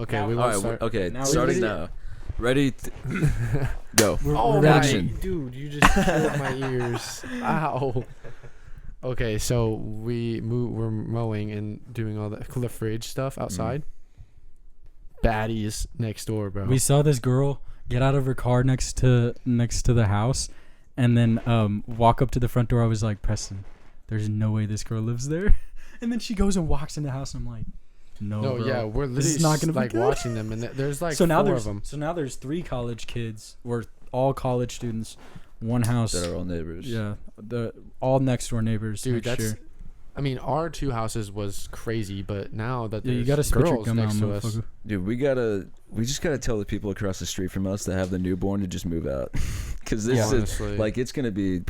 Okay, Now- we All want to right, start. okay, Now starting we- now. Ready? Go. Oh We're my, ready. dude, you just killed my ears. Ow. Okay, so we're mowing and doing all the fridge stuff outside. Baddies next door, bro. We saw this girl get out of her car next to the house, and then walk up to the front door. I was like, Preston, there's no way this girl lives there. And then she goes and walks in the house, and I'm like, no, bro. yeah, we're This is literally not gonna be like good. watching them, and there's like so now four there's of them. so now there's 3 college kids. We're all college students. One house. That are all neighbors. Yeah, all next door neighbors. Dude, next that's. year. I mean, our 2 houses was crazy, but now that Yeah, there's you gotta spit your girls gum out, next to us, motherfucker. Dude, we just gotta tell the people across the street from us that have the newborn to just move out, because this is honestly, like it's gonna be.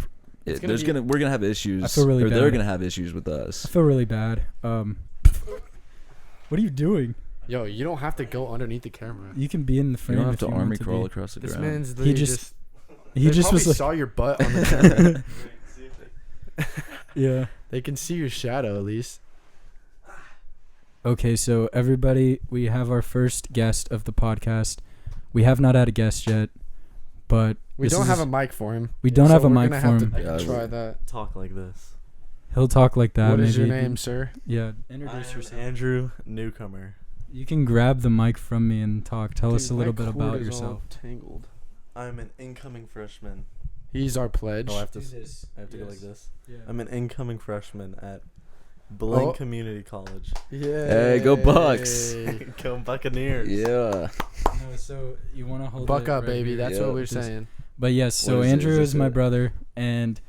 It's gonna be- We're gonna have issues. I feel really or they're bad. gonna have issues with us. I feel really bad. What are you doing? yo, you don't have to go underneath the camera. You can be in the You frame. don't have if to you want army to crawl be. across the This ground. man's literally just- They He just probably was like, saw your butt on the camera. yeah. They can see your shadow at least. Okay, so everybody, we have our first guest of the podcast. We have not had a guest yet, but We this don't is have a mic for him. we don't so have a we're mic gonna for have him. to Yeah, try that. Talk like this. He'll talk like that. What is your maybe. name, sir? Yeah, introduce I'm yourself. Andrew, newcomer. You can grab the mic from me and talk. Tell us a Dude, little my bit cord about is all yourself. Tangled. I'm an incoming freshman. He's our pledge. Oh, I have to go like this. I'm an incoming freshman at Blaine Oh. Community College. Yeah. Hey, go Bucks. Go Buccaneers. Yeah. No, so you want to hold Buck it up, right baby. here? That's Yeah. what we're This- saying. But yes, so What is it? Andrew Is is this my it? brother, and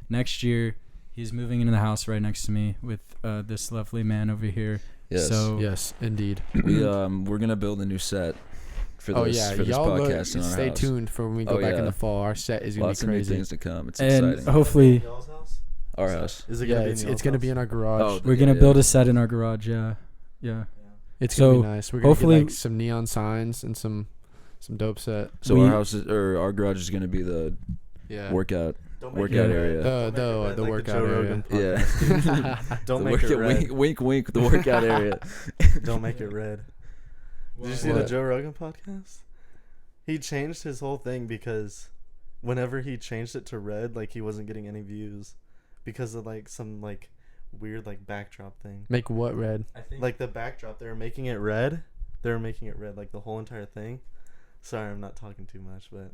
next year he's moving into the house right next to me with this lovely man over here. Yes. So Yes, indeed. we're gonna build a new set for Oh this yeah, for this y'all podcast in our stay house. tuned for when we go Oh, back in yeah. the fall. Our set is gonna Lots be of new crazy. things to come. It's and exciting. hopefully Y'all's house? Our house. Is it Yeah, gonna be it's in y'all's gonna be house? in our garage. Oh, we're gonna yeah. build a set in our garage. Yeah. It's so, gonna be nice. We're gonna hopefully- get like some neon signs and some dope set. So We- our house our garage is gonna be the Yeah. workout. Don't Workout it area. red. The Don't make it red like workout Joe area. Rogan Yeah. podcast. Don't The make it workout- red. wink, wink. The workout area. Don't make it red. Did you see the What? Joe Rogan podcast? He changed his whole thing because whenever he changed it to red, like he wasn't getting any views because of like some like weird like backdrop thing. Make what red? I think Like the backdrop, they were making it red. They were making it red, like the whole entire thing. Sorry, I'm not talking too much, but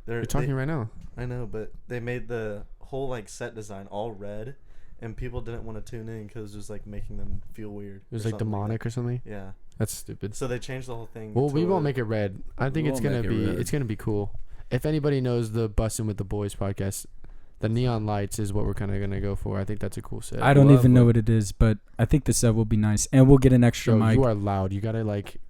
You're talking right now. I know, but they made the whole like set design all red, and people didn't want to tune in because it was just like making them feel weird. It was or like something demonic that. or something. Yeah. That's stupid. So they changed the whole thing. Well, we to won't a- make it red. I think We it's won't gonna make it be red. it's gonna be cool. If anybody knows the Bussin' with the Boys podcast, the neon lights is what we're kind of gonna go for. I think that's a cool set. I don't even know Lovely. what it is, but I think the set will be nice, and we'll get an extra Yo, mic. you are loud. You gotta like,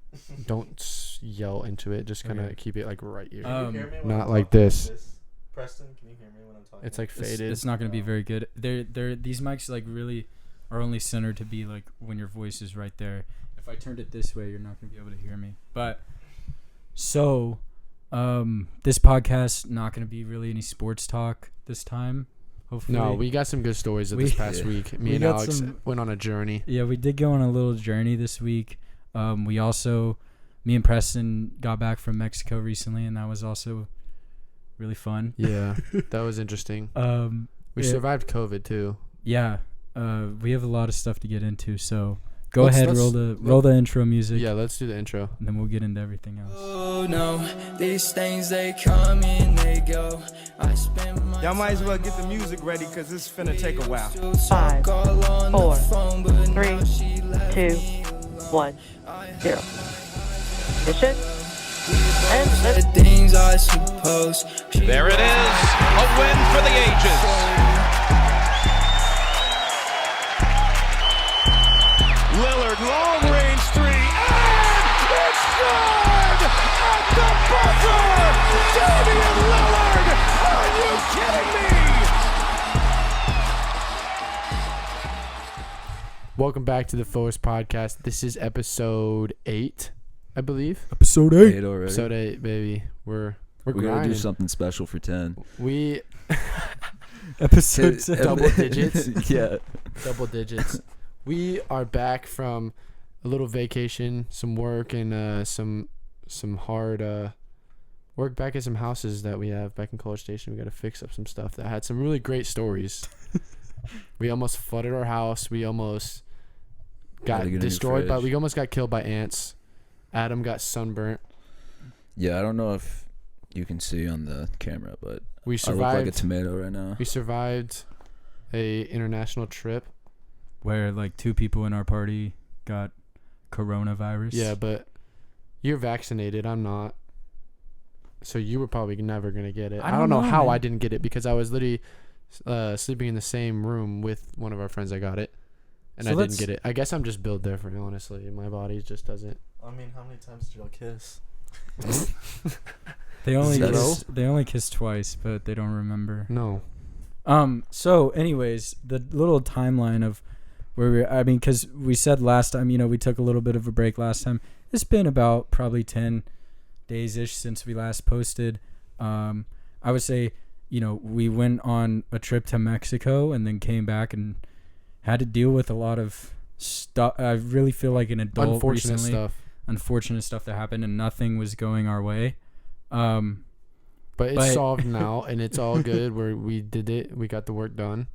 don't yell into it. Just kind of Okay. keep it like right here. Can you hear me when not I'm like talking this. Preston, can you hear me when I'm talking? It's like It's- faded. It's not gonna be very good. They're these mics like really are only centered to be like when your voice is right there. If I turned it this way, you're not gonna be able to hear me. But so, this podcast not gonna be really any sports talk this time. Hopefully, No, we got some good stories of this We- past Yeah. week. we Me and got Alex some- went on a journey. Yeah, we did go on a little journey this week. We also, me and Preston got back from Mexico recently, and that was also really fun. Yeah, that was interesting. We Yeah. survived COVID too. Yeah, we have a lot of stuff to get into, so go Let's- ahead, let's- roll the intro music, Yeah, let's do the intro. and then we'll get into everything else. Oh no, these things they come and they go. I spend my Y'all might as well get the music ready because it's finna take a while. 5, 4, 3, 2, 1, 0. Ignition. And the things I suppose. There it is, a win for the ages. Lillard, long range three, and it's good at the buzzer. Damian Lillard, are you kidding me? Welcome back to the Foers podcast. This is episode 8, I believe. Episode 8 already. Episode 8, baby. We're we gotta grinding. do something special for 10. We Episode Hit- 7. Double digits. Yeah. double digits. We are back from a little vacation, some work, and some hard work back at some houses that we have back in College Station. We got to fix up some stuff that had some really great stories. We almost flooded our house. We almost got destroyed, but we almost got killed by ants. Adam got sunburnt. Yeah, I don't know if you can see on the camera, but We I survived. look like a tomato right now. We survived a international trip. Where like 2 people in our party got coronavirus. Yeah, but you're vaccinated. I'm not. So you were probably never gonna get it. I don't know how man. I didn't get it because I was literally sleeping in the same room with one of our friends that got it, and So I didn't let's- get it. I guess I'm just built different, honestly. My body just doesn't. I mean, how many times did y'all kiss? They only That's- kissed twice, but they don't remember. No. So anyways, the little timeline of where because we said last time, we took a little bit of a break last time. It's been about probably 10 days-ish since we last posted. I would say, we went on a trip to Mexico and then came back and had to deal with a lot of stuff. I really feel like an adult Unfortunate recently. stuff. Unfortunate stuff that happened and nothing was going our way. But it's solved now, and it's all good. Where we did it, we got the work done.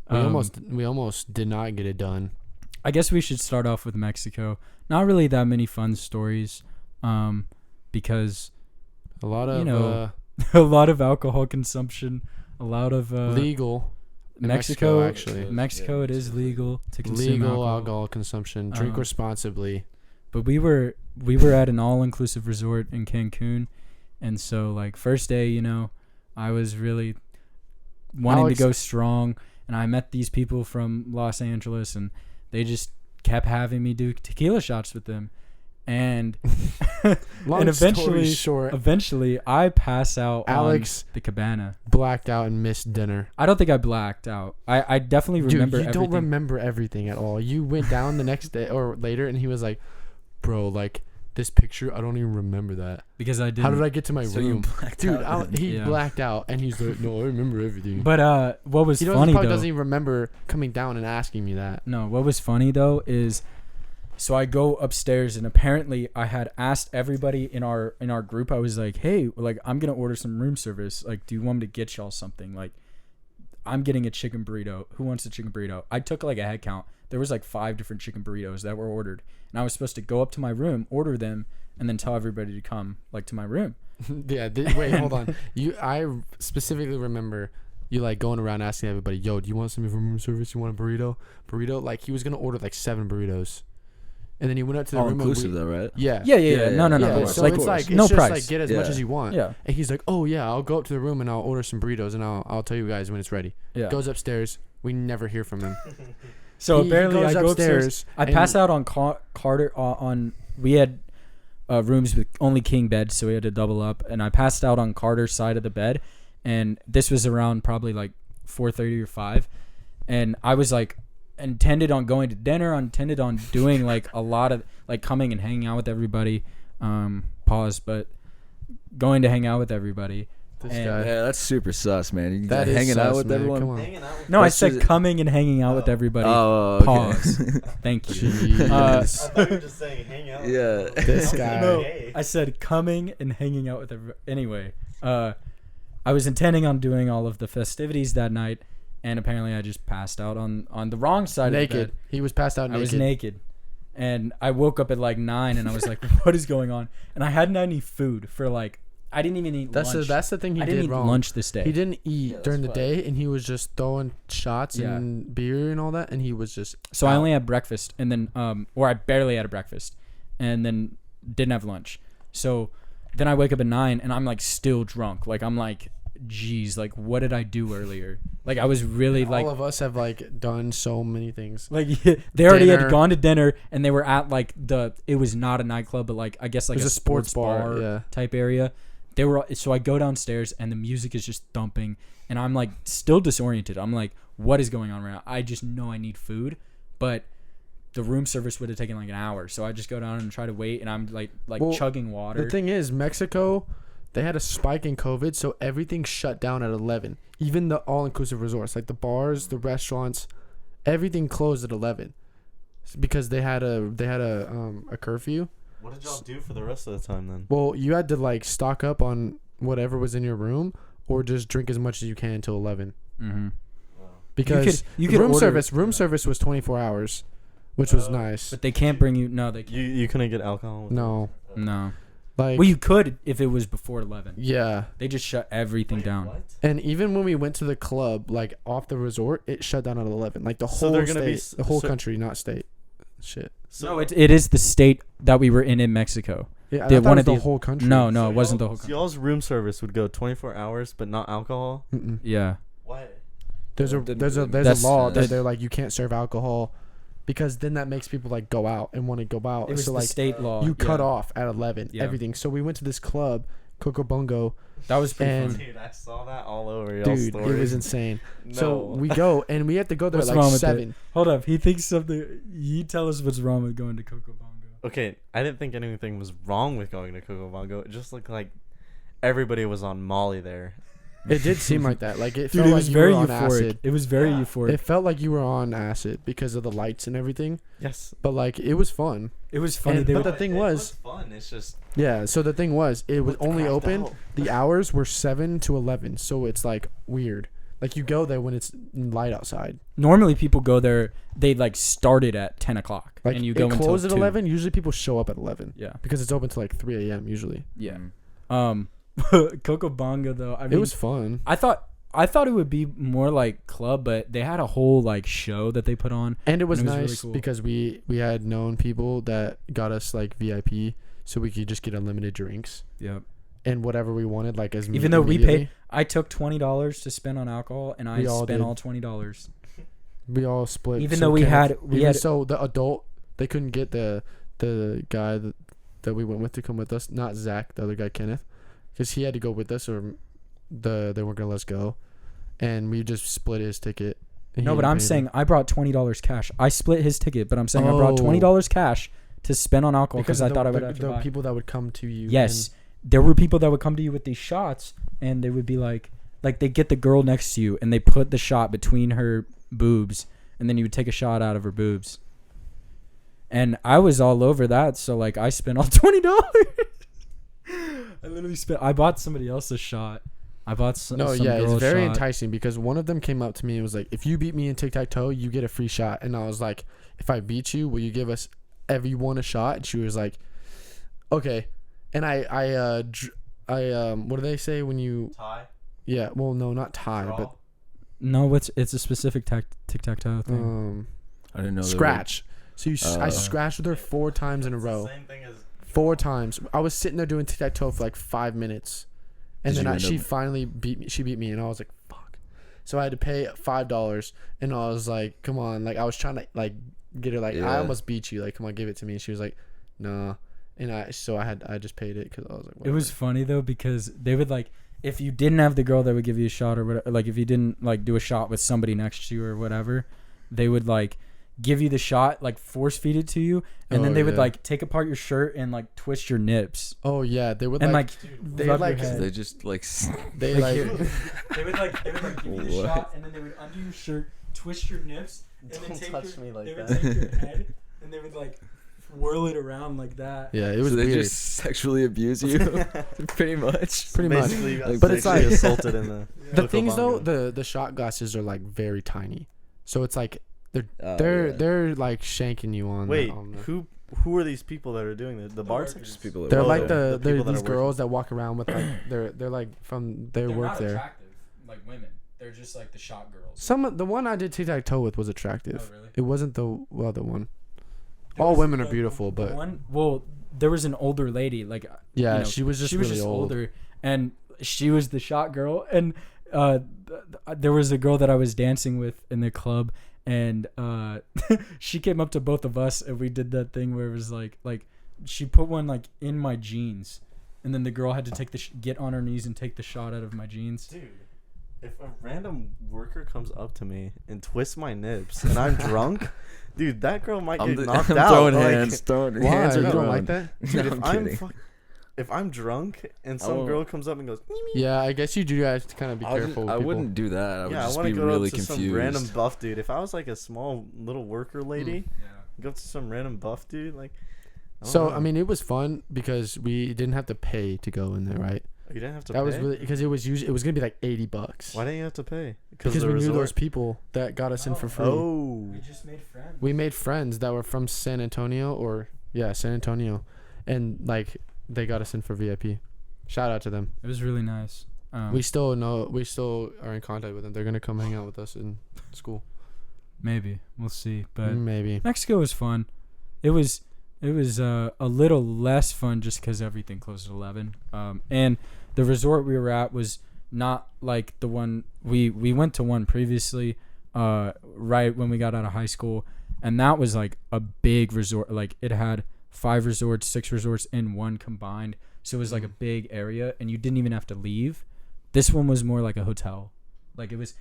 We almost did not get it done. I guess we should start off with Mexico. Not really that many fun stories, because A lot of a lot of alcohol consumption, a lot of legal. In Mexico actually. Mexico, it is legal to consume Legal alcohol. consumption. Drink responsibly. But we were at an all-inclusive resort in Cancun, and so like first day, I was really wanting to go strong, and I met these people from Los Angeles, and they just kept having me do tequila shots with them, and Long and eventually, story short, eventually I pass out Alex on the cabana. blacked out and missed dinner. I don't think I blacked out. I definitely remember Dude, you everything. don't remember everything at all. You went down the next day or later, and he was like, "Bro, like this picture, I don't even remember that. because I didn't. How did I get to my So you room, blacked dude? out. He Yeah. blacked out, and he's like, "No, I remember everything." But what was he funny probably though? doesn't even remember coming down and asking me that. No, what was funny though is, so I go upstairs and apparently I had asked everybody in our group. I was like, hey, like I'm gonna order some room service. Like, do you want me to get y'all something? Like, I'm getting a chicken burrito. Who wants a chicken burrito? I took like a head count. There was like 5 different chicken burritos that were ordered, and I was supposed to go up to my room, order them, and then tell everybody to come like to my room. Yeah. Wait, hold on. I specifically remember you like going around asking everybody, "Yo, do you want some room service? You want a burrito?" Like he was gonna order like 7 burritos, and then he went up to the All room. inclusive though, right? Yeah. Yeah. No. Yeah, of course, so of it's course. like no it's just price. like get as much Yeah. as you want. Yeah. And he's like, "Oh yeah, I'll go up to the room and I'll order some burritos and I'll tell you guys when it's ready." Yeah. Goes upstairs. We never hear from him. So He apparently goes I go upstairs. I and- pass out on Carter on. We had rooms with only king beds, so we had to double up. And I passed out on Carter's side of the bed, and this was around probably like 4:30 or 5. And I was like intended on going to dinner, intended on doing like a lot of like coming and hanging out with everybody. But going to hang out with everybody. This And- guy. Yeah, that's super sus, man. You That is hanging out sus, with man. everyone. Come on. Hanging out with No, I That's said just- coming and hanging out with everybody. Oh, okay. Pause. Thank you. Jeez. I thought you were just saying hang out. Yeah. This guy. No, Hey. I said coming and hanging out with everybody. Anyway, I was intending on doing all of the festivities that night, and apparently I just passed out on the wrong side Naked. of the bed. He was passed out naked. I was naked. And I woke up at like 9 and I was like, what is going on? And I hadn't had any food for like, I didn't even eat lunch. That's the thing he I didn't did eat wrong. lunch this day. He didn't eat that's during the fine. day, and he was just throwing shots Yeah. and beer and all that, and he was just So I out. only had breakfast and then, or I barely had a breakfast and then didn't have lunch. So then I wake up at 9 and I'm like still drunk. Like I'm like, geez, like what did I do earlier? Like I was really like, all of us have like done so many things. like they already Dinner. had gone to dinner and they were at like it was not a nightclub, but like I guess like It a was a sports bar, yeah. type area. They were, so I go downstairs and the music is just thumping and I'm like still disoriented. I'm like, what is going on right now? I just know I need food, but the room service would have taken like an hour. So I just go down and try to wait and I'm like Well, chugging water. The thing is, Mexico, they had a spike in COVID, so everything shut down at 11. Even the all-inclusive resorts, like the bars, the restaurants, everything closed at 11. because they had a curfew. What did y'all do for the rest of the time then? Well, you had to like stock up on whatever was in your room, or just drink as much as you can until 11. Mm-hmm. Because you could room order, service was 24 hours, which was nice. but they can't bring you. No, they can't. You couldn't get alcohol. With No, No. like Well, you could if it was before 11. yeah. They just shut everything down. What? And even when we went to the club, like off the resort, it shut down at 11. Like the So whole they're gonna state, be the whole so- country, not state. Shit. No, it is the state that we were in Mexico. Yeah, They I thought it wanted was the the- whole country. No, it wasn't the whole So country. y'all's room service would go 24 hours, but not alcohol. Mm-mm. Yeah. Why? There's a Didn't there's a really there's make a law that sense. they're like you can't serve alcohol, because then that makes people like go out and want to go out. It was so the like state law. you cut Yeah. off at 11 Yeah. everything. So we went to this club, Coco Bongo. That was pretty And- fun. Dude, I saw that all over y'all's Dude, stories. it was insane. No. So we go and we have to go there What's at wrong like with it? 7. Hold up. He thinks something. You tell us what's wrong with going to Coco Bongo. Okay, I didn't think anything was wrong with going to Coco Bongo. It just looked like everybody was on Molly there. It did seem like that. Like it Dude, felt it like was you very were on euphoric. acid. It was very Yeah. euphoric. It felt like you were on acid because of the lights and everything. Yes. But like it was fun. It was funny. And- They but would, the thing it was- fun. It's just Yeah. So the thing was, it was looked only cracked open. out. The hours were 7 to 11. So it's like weird. Like you go there when it's light outside. normally people go there. They like started at 10 o'clock, Like and you it go until closed at 2. 11. Usually people show up at 11 Yeah. because it's open to like 3 a.m. usually. Yeah. Mm. Coco Bongo though. I mean, It was fun. I thought it would be more like club, but they had a whole like show that they put on. And it was And it was really nice cool. because we had known people that got us like VIP, so we could just get unlimited drinks Yep. and whatever we wanted. Like as Even though we immediately. paid, I took $20 to spend on alcohol, and I We all spent did. all $20. We all split. Even So though we Kenneth- had- we even had- so the adult, they couldn't get the guy that we went with to come with us. Not Zach, the other guy Kenneth, because he had to go with us, or they weren't gonna let us go, and we just split his ticket. and No, he but didn't I'm pay saying anything. I brought $20 cash. I split his ticket, but I'm saying I brought Oh. $20 cash to spend on alcohol because I of thought I the, would the, have to the buy. people that would come to you. Yes, there were people that would come to you with these shots, and they would be like they get the girl next to you, and they put the shot between her boobs, and then you would take a shot out of her boobs. And I was all over that, so like I spent all $20. I literally spent. I bought somebody else a shot. I bought some. No, some yeah, girl it's very a shot. enticing because one of them came up to me and was like, "If you beat me in tic-tac-toe, you get a free shot." And I was like, "If I beat you, will you give us everyone a shot?" And she was like, "Okay." And I what do they say when you? tie. Yeah, well, no, not tie, but No, it's a specific tic-tac-toe thing. I didn't know. scratch. So I Oh. scratched with her 4 times in a row. Same thing as 4 times. I was sitting there doing tic-tac-toe for like 5 minutes, and Did then you end she up- finally beat me. She beat me, and I was like, "Fuck!" So I had to pay $5, and I was like, "Come on!" Like I was trying to like get her like, Yeah. "I almost beat you. Like, come on, give it to me." And she was like, "Nah," and I just paid it because I was like, It was funny though because they would like if you didn't have the girl that would give you a shot or whatever, like if you didn't like do a shot with somebody next to you or whatever, they would like give you the shot, like force feed it to you, and then Oh, they would yeah. like take apart your shirt and like twist your nips Oh yeah, they would and like, like they rub like- your head. They just like. they like, like they would like give you the What? shot and then they would undo your shirt, twist your nips, and then Don't take touch your, me like they would that. take your head and they would like whirl it around like that. yeah, it was so they weird. just sexually abuse you, pretty much. Pretty much. Basically, you got But it's sexually like- assaulted in the. The Coco things though, Bongo. the shot glasses are like very tiny, so it's like Oh, they're yeah. they're like shanking you on. Wait, on the, who are these people that are doing this? The bartenders. Just people that They're work like there. the people they're that these are working. girls that walk around with like they're like from their They're work not there. attractive like women. They're just like the shot girls. The one I did tic tac toe with was attractive. Oh, really? It wasn't the other one. There All was, women are like, beautiful, but one. Well, there was an older lady, like yeah, you know, she was just really old. older, and she was the shot girl. And there was a girl that I was dancing with in the club, and she came up to both of us, and we did that thing where it was like she put one like in my jeans, and then the girl had to take get on her knees and take the shot out of my jeans. Dude, if a random worker comes up to me and twists my nips and I'm drunk, dude, that girl might get knocked I'm out. throwing like, hands. Throwing Why? hands. You Are don't thrown. like that? Dude, No, if I'm kidding. if I'm drunk and some won't- girl comes up and goes, Yeah, I guess you do have to kind of be careful. I with people. wouldn't do that. I would yeah, I just want to be go really up to confused. some random buff dude. If I was like a small little worker lady, Go up to some random buff dude, like. don't So know. I mean, it was fun because we didn't have to pay to go in there, right? you didn't have to. That pay? was really because it was gonna be like $80. Why didn't you have to pay? Because the we knew resort? those people that got us in for free. Oh. We just made friends. We made friends that were from San Antonio San Antonio, and like they got us in for VIP. Shout out to them. It was really nice. We still are in contact with them. They're gonna come hang out with us in school. Maybe we'll see, but Maybe. Mexico was fun. It was a little less fun just because everything closed at 11. And the resort we were at was not like the one we went to one previously, right when we got out of high school, and that was like a big resort. Like it had 5 resorts, 6 resorts in one combined. So it was like a big area, and you didn't even have to leave. This one was more like a hotel. Like it was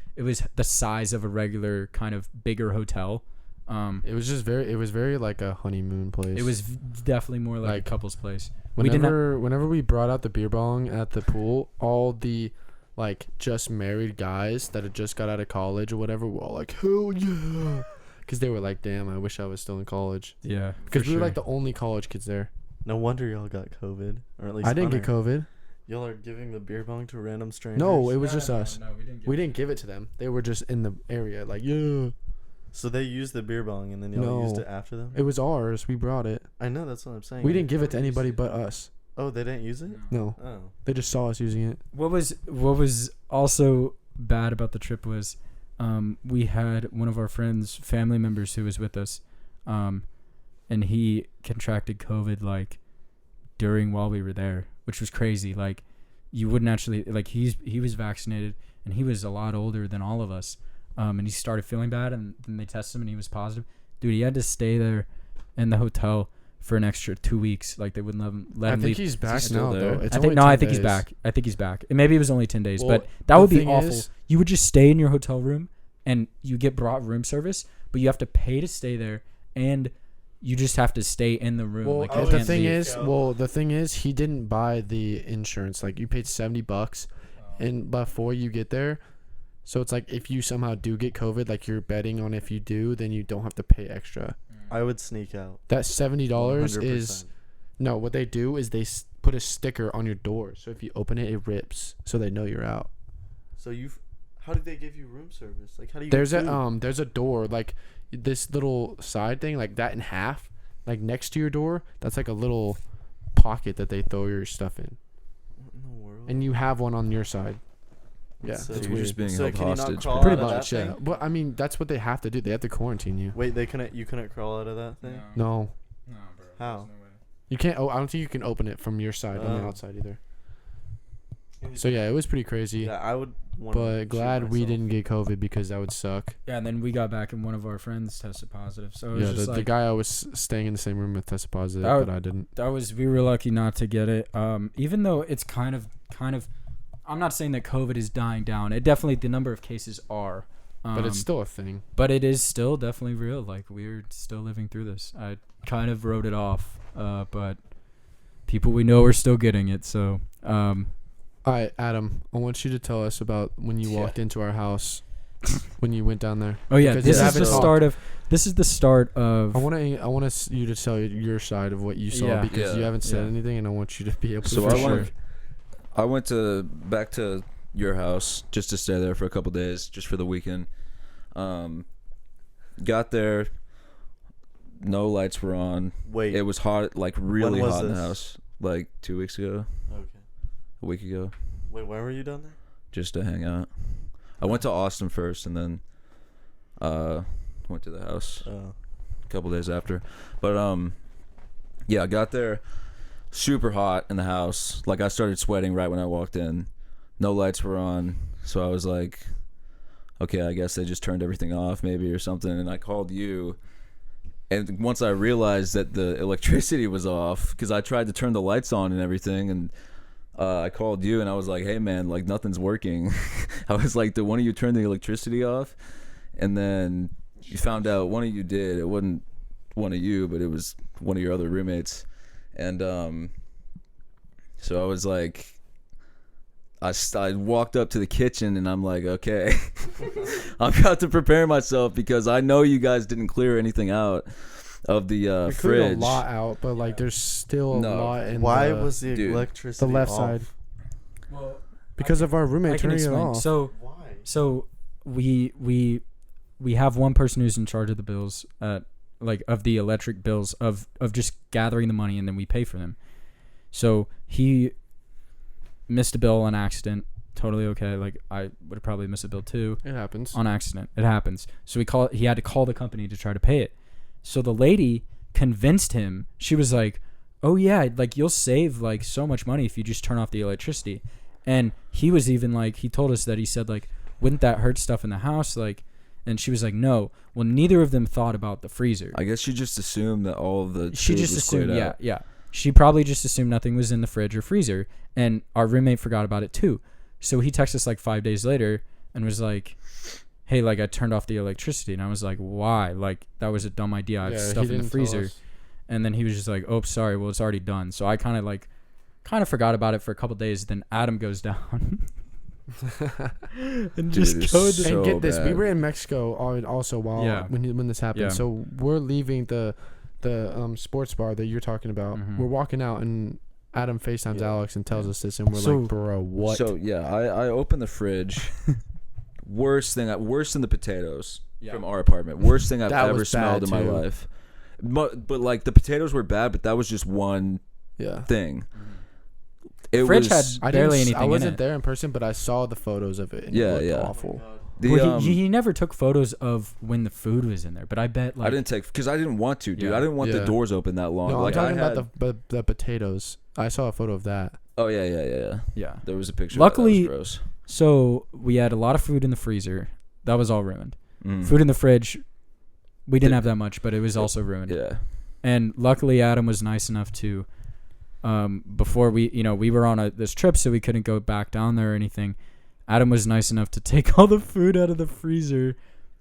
the size of a regular kind of bigger hotel. It was very like a honeymoon place. It was definitely more like a couple's place. Whenever we brought out the beer bong at the pool, all the like just married guys that had just got out of college or whatever were all like, hell yeah, because they were like, damn, I wish I was still in college. Yeah, because we were like the only college kids there. No wonder y'all got COVID, or at least I didn't get COVID. Y'all are giving the beer bong to random strangers. No, it was just us. No, we didn't give it to them. They were just in the area, like, yeah. So they used the beer bong and then y'all used it after them? It was ours. We brought it. I know, that's what I'm saying. We didn't give it to anybody but us. Oh, they didn't use it? No. Oh. They just saw us using it. What was also bad about the trip was we had one of our friends, family members who was with us, and he contracted COVID like while we were there, which was crazy. Like you wouldn't actually like he was vaccinated and he was a lot older than all of us. And he started feeling bad, and then they tested him, and he was positive. Dude, he had to stay there in the hotel for an extra 2 weeks. Like they wouldn't let him leave. I think he's back now, though. It's I only think 10 he's days. back. I think he's back. And maybe it was only 10 days, Well, but that would be thing awful. is- You would just stay in your hotel room, and you get brought room service, but you have to pay to stay there, and you just have to stay in the room. Well, like, you the can't thing leave. is, he didn't buy the insurance. Like you paid $70, and before you get there. So it's like if you somehow do get COVID, like you're betting on if you do, then you don't have to pay extra. I would sneak out. That $70 is 100%. no. What they do is they put a sticker on your door, so if you open it, it rips, so they know you're out. So how did they give you room service? Like how do you? There's get a food? there's a door like this little side thing, like that in half, like next to your door. That's like a little pocket that they throw your stuff in, What in the world? and you have one on your side. Yeah, So it's you're weird. just being So held can you not hostage. crawl Pretty out of much, that yeah. thing? But I mean, that's what they have to do. They have to quarantine you. Wait, you couldn't crawl out of that thing? No, No, bro. How? There's no way. you can't. Oh, I don't think you can open it from your side on the Oh. outside either. So yeah, it was pretty crazy. Yeah, I would. wanna But shoot glad we myself. didn't get COVID because that would suck. Yeah, and then we got back, and one of our friends tested positive. So it was Yeah, just the like guy I was staying in the same room with tested positive, That would- but I didn't. we were lucky not to get it. Even though it's kind of. I'm not saying that COVID is dying down. It definitely, the number of cases are. But it's still a thing. But it is still definitely real. Like, we're still living through this. I kind of wrote it off, but people we know are still getting it. So, All right, Adam, I want you to tell us about when you walked into our house, when you went down there. oh yeah, Because this you is haven't the talked. start of. This is the start of. I want you to tell your side of what you saw Yeah. because you Yeah. haven't said Yeah. anything, and I want you to be able to. So for I went back to your house just to stay there for a couple days, just for the weekend. Got there, no lights were on. Wait. It was hot, like really was hot in the this? house, like 2 weeks ago, Okay. a week ago, Wait, why were you down there? just to hang out. I went to Austin first, and then went to the house Oh. a couple days after. But yeah, I got there super hot in the house. Like I started sweating right when I walked in. No lights were on, so I was like, okay, I guess they just turned everything off maybe or something. And I called you, and once I realized that the electricity was off, because I tried to turn the lights on and everything, and I called you and I was like, hey man, like nothing's working. I was like, did one of you turn the electricity off? And then you found out one of you did. It wasn't one of you, but it was one of your other roommates. And so I was like, I walked up to the kitchen and I'm like, okay, I'm about to prepare myself because I know you guys didn't clear anything out. of the We cleared fridge. a lot out, but like there's still a No. lot in Why the, was the dude, electricity the left off? side? Well, Because of our I roommate can turning it explain. off. So we have one person who's in charge of the bills, like of the electric bills of just gathering the money, and then we pay for them. So he missed a bill on accident. Totally okay. Like I would have probably missed a bill too. It happens. On accident. It happens. So he had to call the company to try to pay it. So the lady convinced him. She was like, "Oh yeah, like you'll save like so much money if you just turn off the electricity." And he was even like, he told us that he said like, "Wouldn't that hurt stuff in the house?" Like, and she was like, "No." Well, neither of them thought about the freezer. I guess she just assumed that all of the She food just was assumed, cleared yeah, out. yeah. She probably just assumed nothing was in the fridge or freezer, and our roommate forgot about it too. So he texted us like 5 days later and was like, "Hey, like I turned off the electricity," and I was like, "Why? Like that was a dumb idea. I have Yeah, stuff he in the didn't tell freezer." us. And then he was just like, "Oh, sorry. Well, it's already done." So I kind of forgot about it for a couple days. Then Adam goes down and Dude, just it's goes. so And get this, we bad. were in Mexico also while Yeah. when this happened. Yeah. So we're leaving the sports bar that you're talking about. Mhm. We're walking out and Adam FaceTimes Yeah. Alex and tells us this, and we're So- like, "Bro, what?" So yeah, I opened the fridge. worst than the potatoes Yeah. from our apartment. Worst thing I've That ever was smelled bad, in my too. life. But like the potatoes were bad, but that was just one yeah. thing. It Fridge was had barely anything I in wasn't it. there in person, but I saw the photos of it. And Yeah, it looked yeah. awful. the Well, he never took photos of when the food was in there, but I bet like I didn't take because I didn't want to, dude. Yeah. I didn't want the Yeah. doors open that long. No, like I'm talking I had, about the potatoes. I saw a photo of that. Oh yeah. yeah. There was a picture. Luckily- of that. That was gross. So we had a lot of food in the freezer. That was all ruined. Mm. Food in the fridge, we didn't Did- have that much, but it was also ruined. Yeah. And luckily, Adam was nice enough to, before we were on this trip, so we couldn't go back down there or anything. Adam was nice enough to take all the food out of the freezer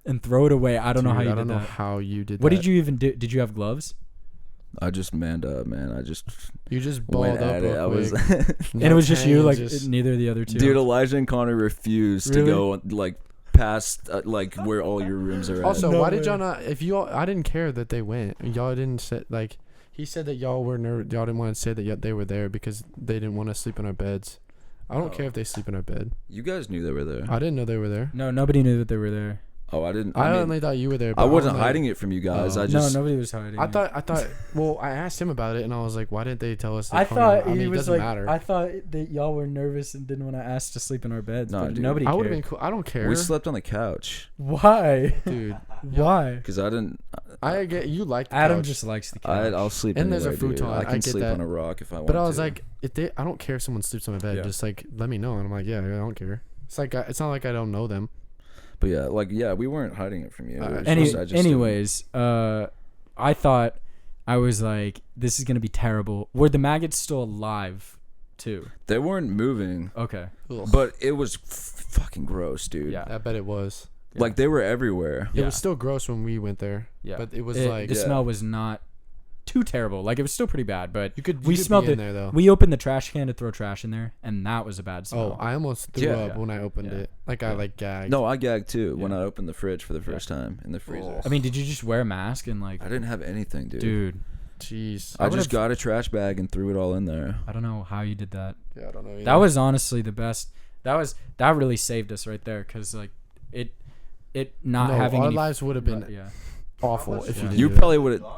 and throw it away. I don't know how you I did don't know that. how you did What that. did you even do? Did you have gloves? I just manned up, man. I just You just went balled up at it. real I was, quick. And it was just you, like just- neither of the other two. dude. Elijah and Connor refused Really? to go like past like where all your rooms are. Also, at. No why did way. y'all not? If y'all, I didn't care that they went. Y'all didn't say like. He said that y'all were y'all didn't want to say that they were there because they didn't want to sleep in our beds. I don't Oh. care if they sleep in our bed. You guys knew they were there. I didn't know they were there. No, nobody knew that they were there. Oh, I didn't. I mean, only thought you were there. I But wasn't was like- hiding it from you guys. Oh. I just No, nobody was hiding. I it. thought. Well, I asked him about it, and I was like, "Why didn't they tell us?" I thought I mean, he it was doesn't like. matter. I thought that y'all were nervous and didn't want to ask to sleep in our beds. Nah, but dude. nobody I cared. would have been cool. I don't care. we slept on the couch Why? dude. Why? because I didn't. I get you like the Adam couch, just likes the couch. I'll sleep. And there's a anywhere, dude. futon. I I can get sleep that. on a rock if I want. But I was to. like, I don't care if someone sleeps on my bed. Yeah. Just like let me know, and I'm like, yeah, I don't care. It's like it's not like I don't know them. But yeah, we weren't hiding it from you. It was Any, just- I just anyways, I thought I was like, this is gonna be terrible. Were the maggots still alive, too? didn't- they weren't moving, Okay. but it was fucking gross, dude. Yeah. I bet it was. Like they were everywhere. It Yeah. was still gross when we went there. Yeah. But it was The like Yeah. smell was not too terrible. Like it was still pretty bad, but you could. we could smelled be in it. there though. We opened the trash can to throw trash in there, and that was a bad smell. I almost threw Yeah. up when I opened Yeah. it. Like I like gagged. No, I gagged too when Yeah. I opened the fridge for the first time in the freezer. I mean, did you just wear a mask and like, I didn't have anything, dude. dude? Jeez. I would've- just got a trash bag and threw it all in there. I don't know how you did that. Yeah, I don't know. Either. That was honestly the best. That really saved us right there, because like it not no, having our any. lives would have been Yeah, awful if you Yeah. didn't. You do it. probably would have.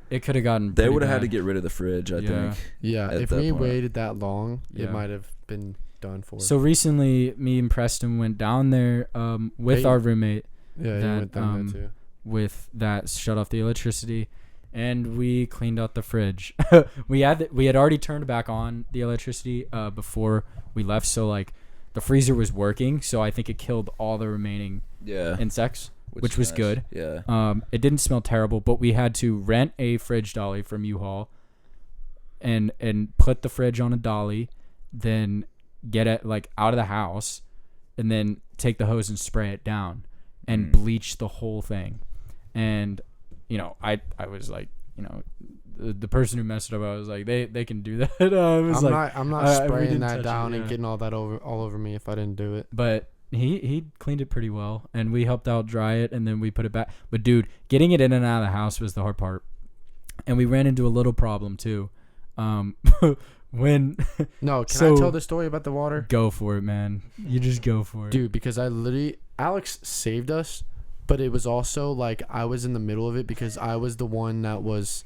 it could have gotten. They pretty would have had to bad. get rid of the fridge. I Yeah. think. Yeah, at if that we point. waited that long, Yeah. it might have been done for. So recently, me and Preston went down there with Hey. our roommate yeah, he that, went down there too. with that shut off the electricity, and we cleaned out the fridge. we had already turned back on the electricity before we left, so like the freezer was working. So I think it killed all the remaining Yeah. insects, which is was nice. good. Yeah. It didn't smell terrible, but we had to rent a fridge dolly from U-Haul and put the fridge on a dolly, then get it like out of the house, and then take the hose and spray it down and bleach the whole thing. And I was like, the person who messed it up, I was like, they can do that. I was I'm not we spraying didn't touch that it, down and yeah. getting all that all over me if I didn't do it. But he cleaned it pretty well, and we helped out dry it, and then we put it back. But dude, getting it in and out of the house was the hard part. And we ran into a little problem too. When No, can So- I tell the story about the water? go for it, man. You just go for it. Dude, because Alex saved us, but it was also like I was in the middle of it because I was the one that was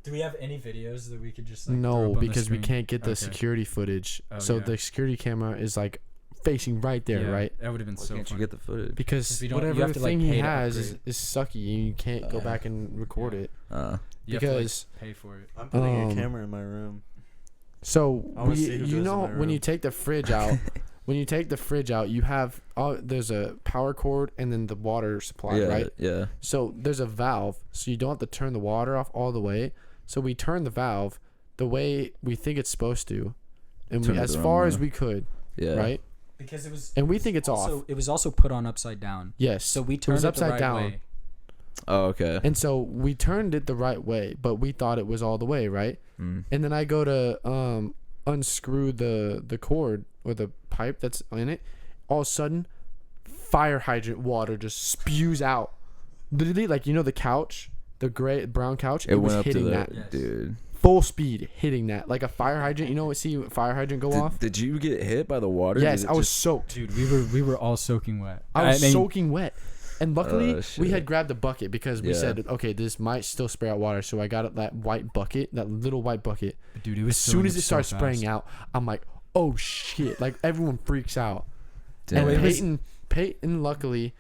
Do we have any videos that we could just no, because we can't get the Okay. security footage. Oh, So yeah. the security camera is like facing right there, right? That would have been Why so can't you fun. get the footage? Because we don't- you whatever have to, like, thing he pay to has upgrade. is sucky and you can't go back and record it. You have to, like, because pay for it. I'm putting a Um, camera in my room. so I wanna see who you goes know in my when you room. take the fridge out, you have there's a power cord and then the water supply, Yeah, right? yeah. So there's a valve, so you don't have to turn the water off all the way. So we turn the valve the way we think it's supposed to, and Turn it as the far wrong as way. we could, Yeah. right? Because it was And we think it's also, off. It was also put on upside down. Yes. So we it turned was it upside the right down. way. Oh, okay. And so we turned it the right way, but we thought it was all the way, right? Mm. And then I go to unscrew the cord or the pipe that's in it. All of a sudden, fire hydrant water just spews out. Literally, like the couch, the brown couch. It was went up to hitting the that Yes. dude. full speed, hitting that like a fire hydrant. See a fire hydrant go off? Did you get hit by the water? Yes, Did it I was just- soaked. Dude, we were all soaking wet. I was mean, soaking wet. And luckily, we shit. had grabbed a bucket because we Yeah. said, okay, this might still spray out water. So I got that white bucket, that little white bucket. Dude, it was As soon as it filling up starts so spraying fast. out, I'm like, oh shit! Like everyone freaks out. Damn. And it was- Peyton luckily,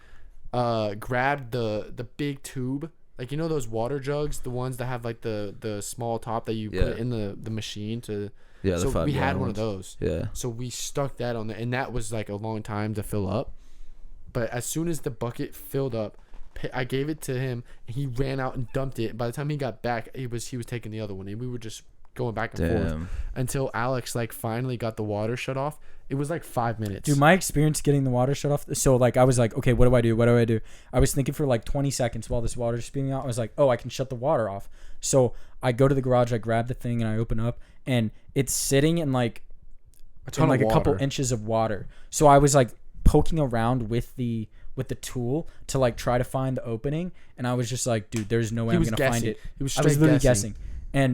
grabbed the big tube, like those water jugs, the ones that have like the small top that you Yeah. put in the machine to. Yeah, the so 5 we had gallon one of ones. those. Yeah. So we stuck that on there, and that was like a long time to fill up. But as soon as the bucket filled up, I gave it to him, and he ran out and dumped it. By the time he got back, he was taking the other one, and we were just going back and forth Damn. until Alex like finally got the water shut off. It was like 5 minutes. Dude, my experience getting the water shut off. So like I was like, okay, what do I do? What do I do? I was thinking for like 20 seconds while this water's spewing out. I was like, oh, I can shut the water off. So I go to the garage, I grab the thing, and I open up, and it's sitting in like a ton a of couple water. inches of water. So I was like poking around with the tool to like try to find the opening, and I was just like, dude, there's no way He I'm was gonna guessing. find it. He was I was straight literally guessing. guessing.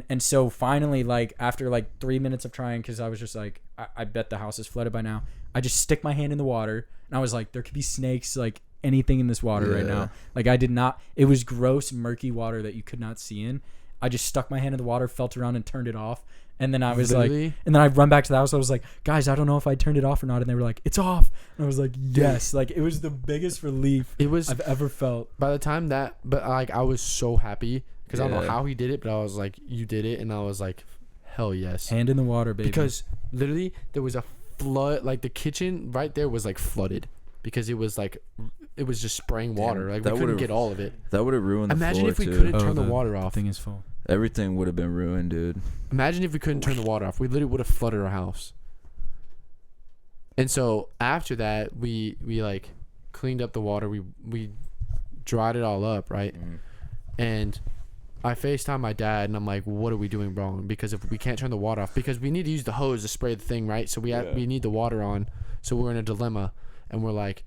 And so finally, like after like 3 minutes of trying, because I was just like, I bet the house is flooded by now. I just stick my hand in the water, and I was like, there could be snakes, like anything in this water right Yeah. now. Like I did not. It was gross, murky water that you could not see in. I just stuck my hand in the water, felt around, and turned it off. And then I was Literally? like, and then I run back to the house. I was like, guys, I don't know if I turned it off or not. And they were like, it's off. And I was like, yes. Like it was the biggest relief It was I've ever felt. by the time that, but like I was so happy because I don't know Yeah. how he did it, but I was like, you did it, and I was like, hell yes. Hand in the water, baby. Because literally there was a flood, like the kitchen right there was like flooded because it was just spraying water. Like we that couldn't would've- get all of it. That would have ruined the Imagine floor if we too. couldn't Oh, turn the the water off. thing is full. Everything would have been ruined, dude. Imagine if we couldn't turn the water off. We literally would have flooded our house. And so after that, we like cleaned up the water. We dried it all up, right? And I FaceTime my dad, and I'm like, "What are we doing wrong? Because if we can't turn the water off, because we need to use the hose to spray the thing, right? So we need the water on. So we're in a dilemma, and we're like,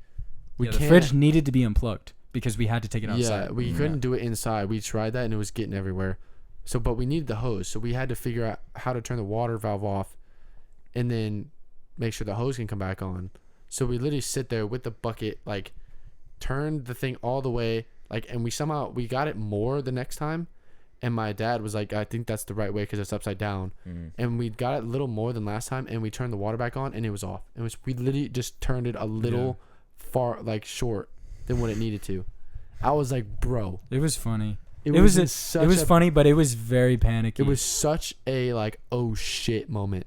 we Yeah, can't. the fridge needed to be unplugged because we had to take it outside. Yeah, we couldn't do it inside. We tried that, and it was getting everywhere. So, but we needed the hose, so we had to figure out how to turn the water valve off, and then make sure the hose can come back on. So we literally sit there with the bucket, like, turned the thing all the way, like, and we got it more the next time. And my dad was like, I think that's the right way because it's upside down. And we got it a little more than last time, and we turned the water back on, and it was off. We literally just turned it a little far, like, short than what it needed to. I was like, bro. It was funny. It was was funny, but it was very panicky. It was such a like, oh shit moment.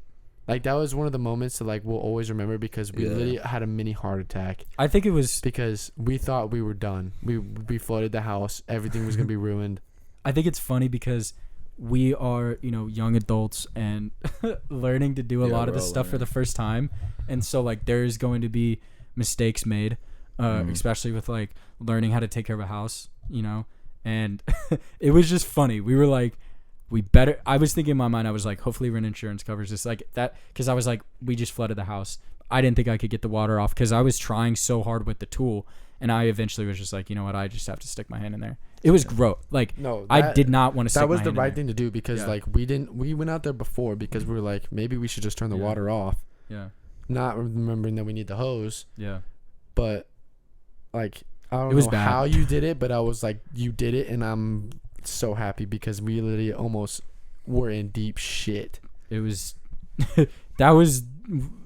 Like that was one of the moments that like we'll always remember because we Yeah. literally had a mini heart attack I think it was. because we thought we were done. We flooded the house. Everything was gonna be ruined. I think it's funny because we are, young adults and learning to do a Yeah, lot of we're this all stuff for learning. the first time, and so like there's going to be mistakes made, especially with like learning how to take care of a house, And it was just funny. We were like, I was thinking in my mind, I was like, hopefully rent insurance covers this, like that, because I was like, we just flooded the house. I didn't think I could get the water off because I was trying so hard with the tool, and I eventually was just like, you know what, I just have to stick my hand in there. It was gross. Like No, I did not want to. That was the right thing to do because Yeah. like we went out there before because we were like maybe we should just turn the Yeah. water off, Yeah. not remembering that we need the hose. Yeah. But like I don't It was know bad. how you did it, but I was like you did it, and I'm so happy because we literally almost were in deep shit. It was. That was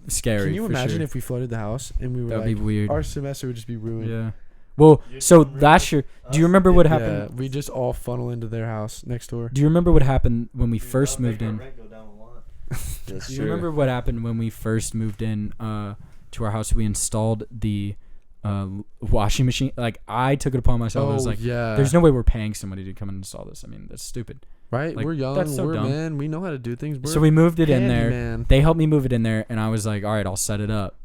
scary. Can you for imagine sure. if we flooded the house and we were That'd like be weird. our semester would just be ruined? Yeah. Well, so last year, do you remember what happened? Yeah, we just all funnel into their house next door. Do you remember what happened when we first moved in? That's Do you remember what happened when we first moved in to our house? We installed the washing machine. Like I took it upon myself. I was like, yeah, "There's no way we're paying somebody to come and install this. I mean, that's stupid." right. like, We're young. that's so we're dumb. men. We know how to do things. We're So we moved it in there. handyman. They helped me move it in there, and I was like, "All right, I'll set it up."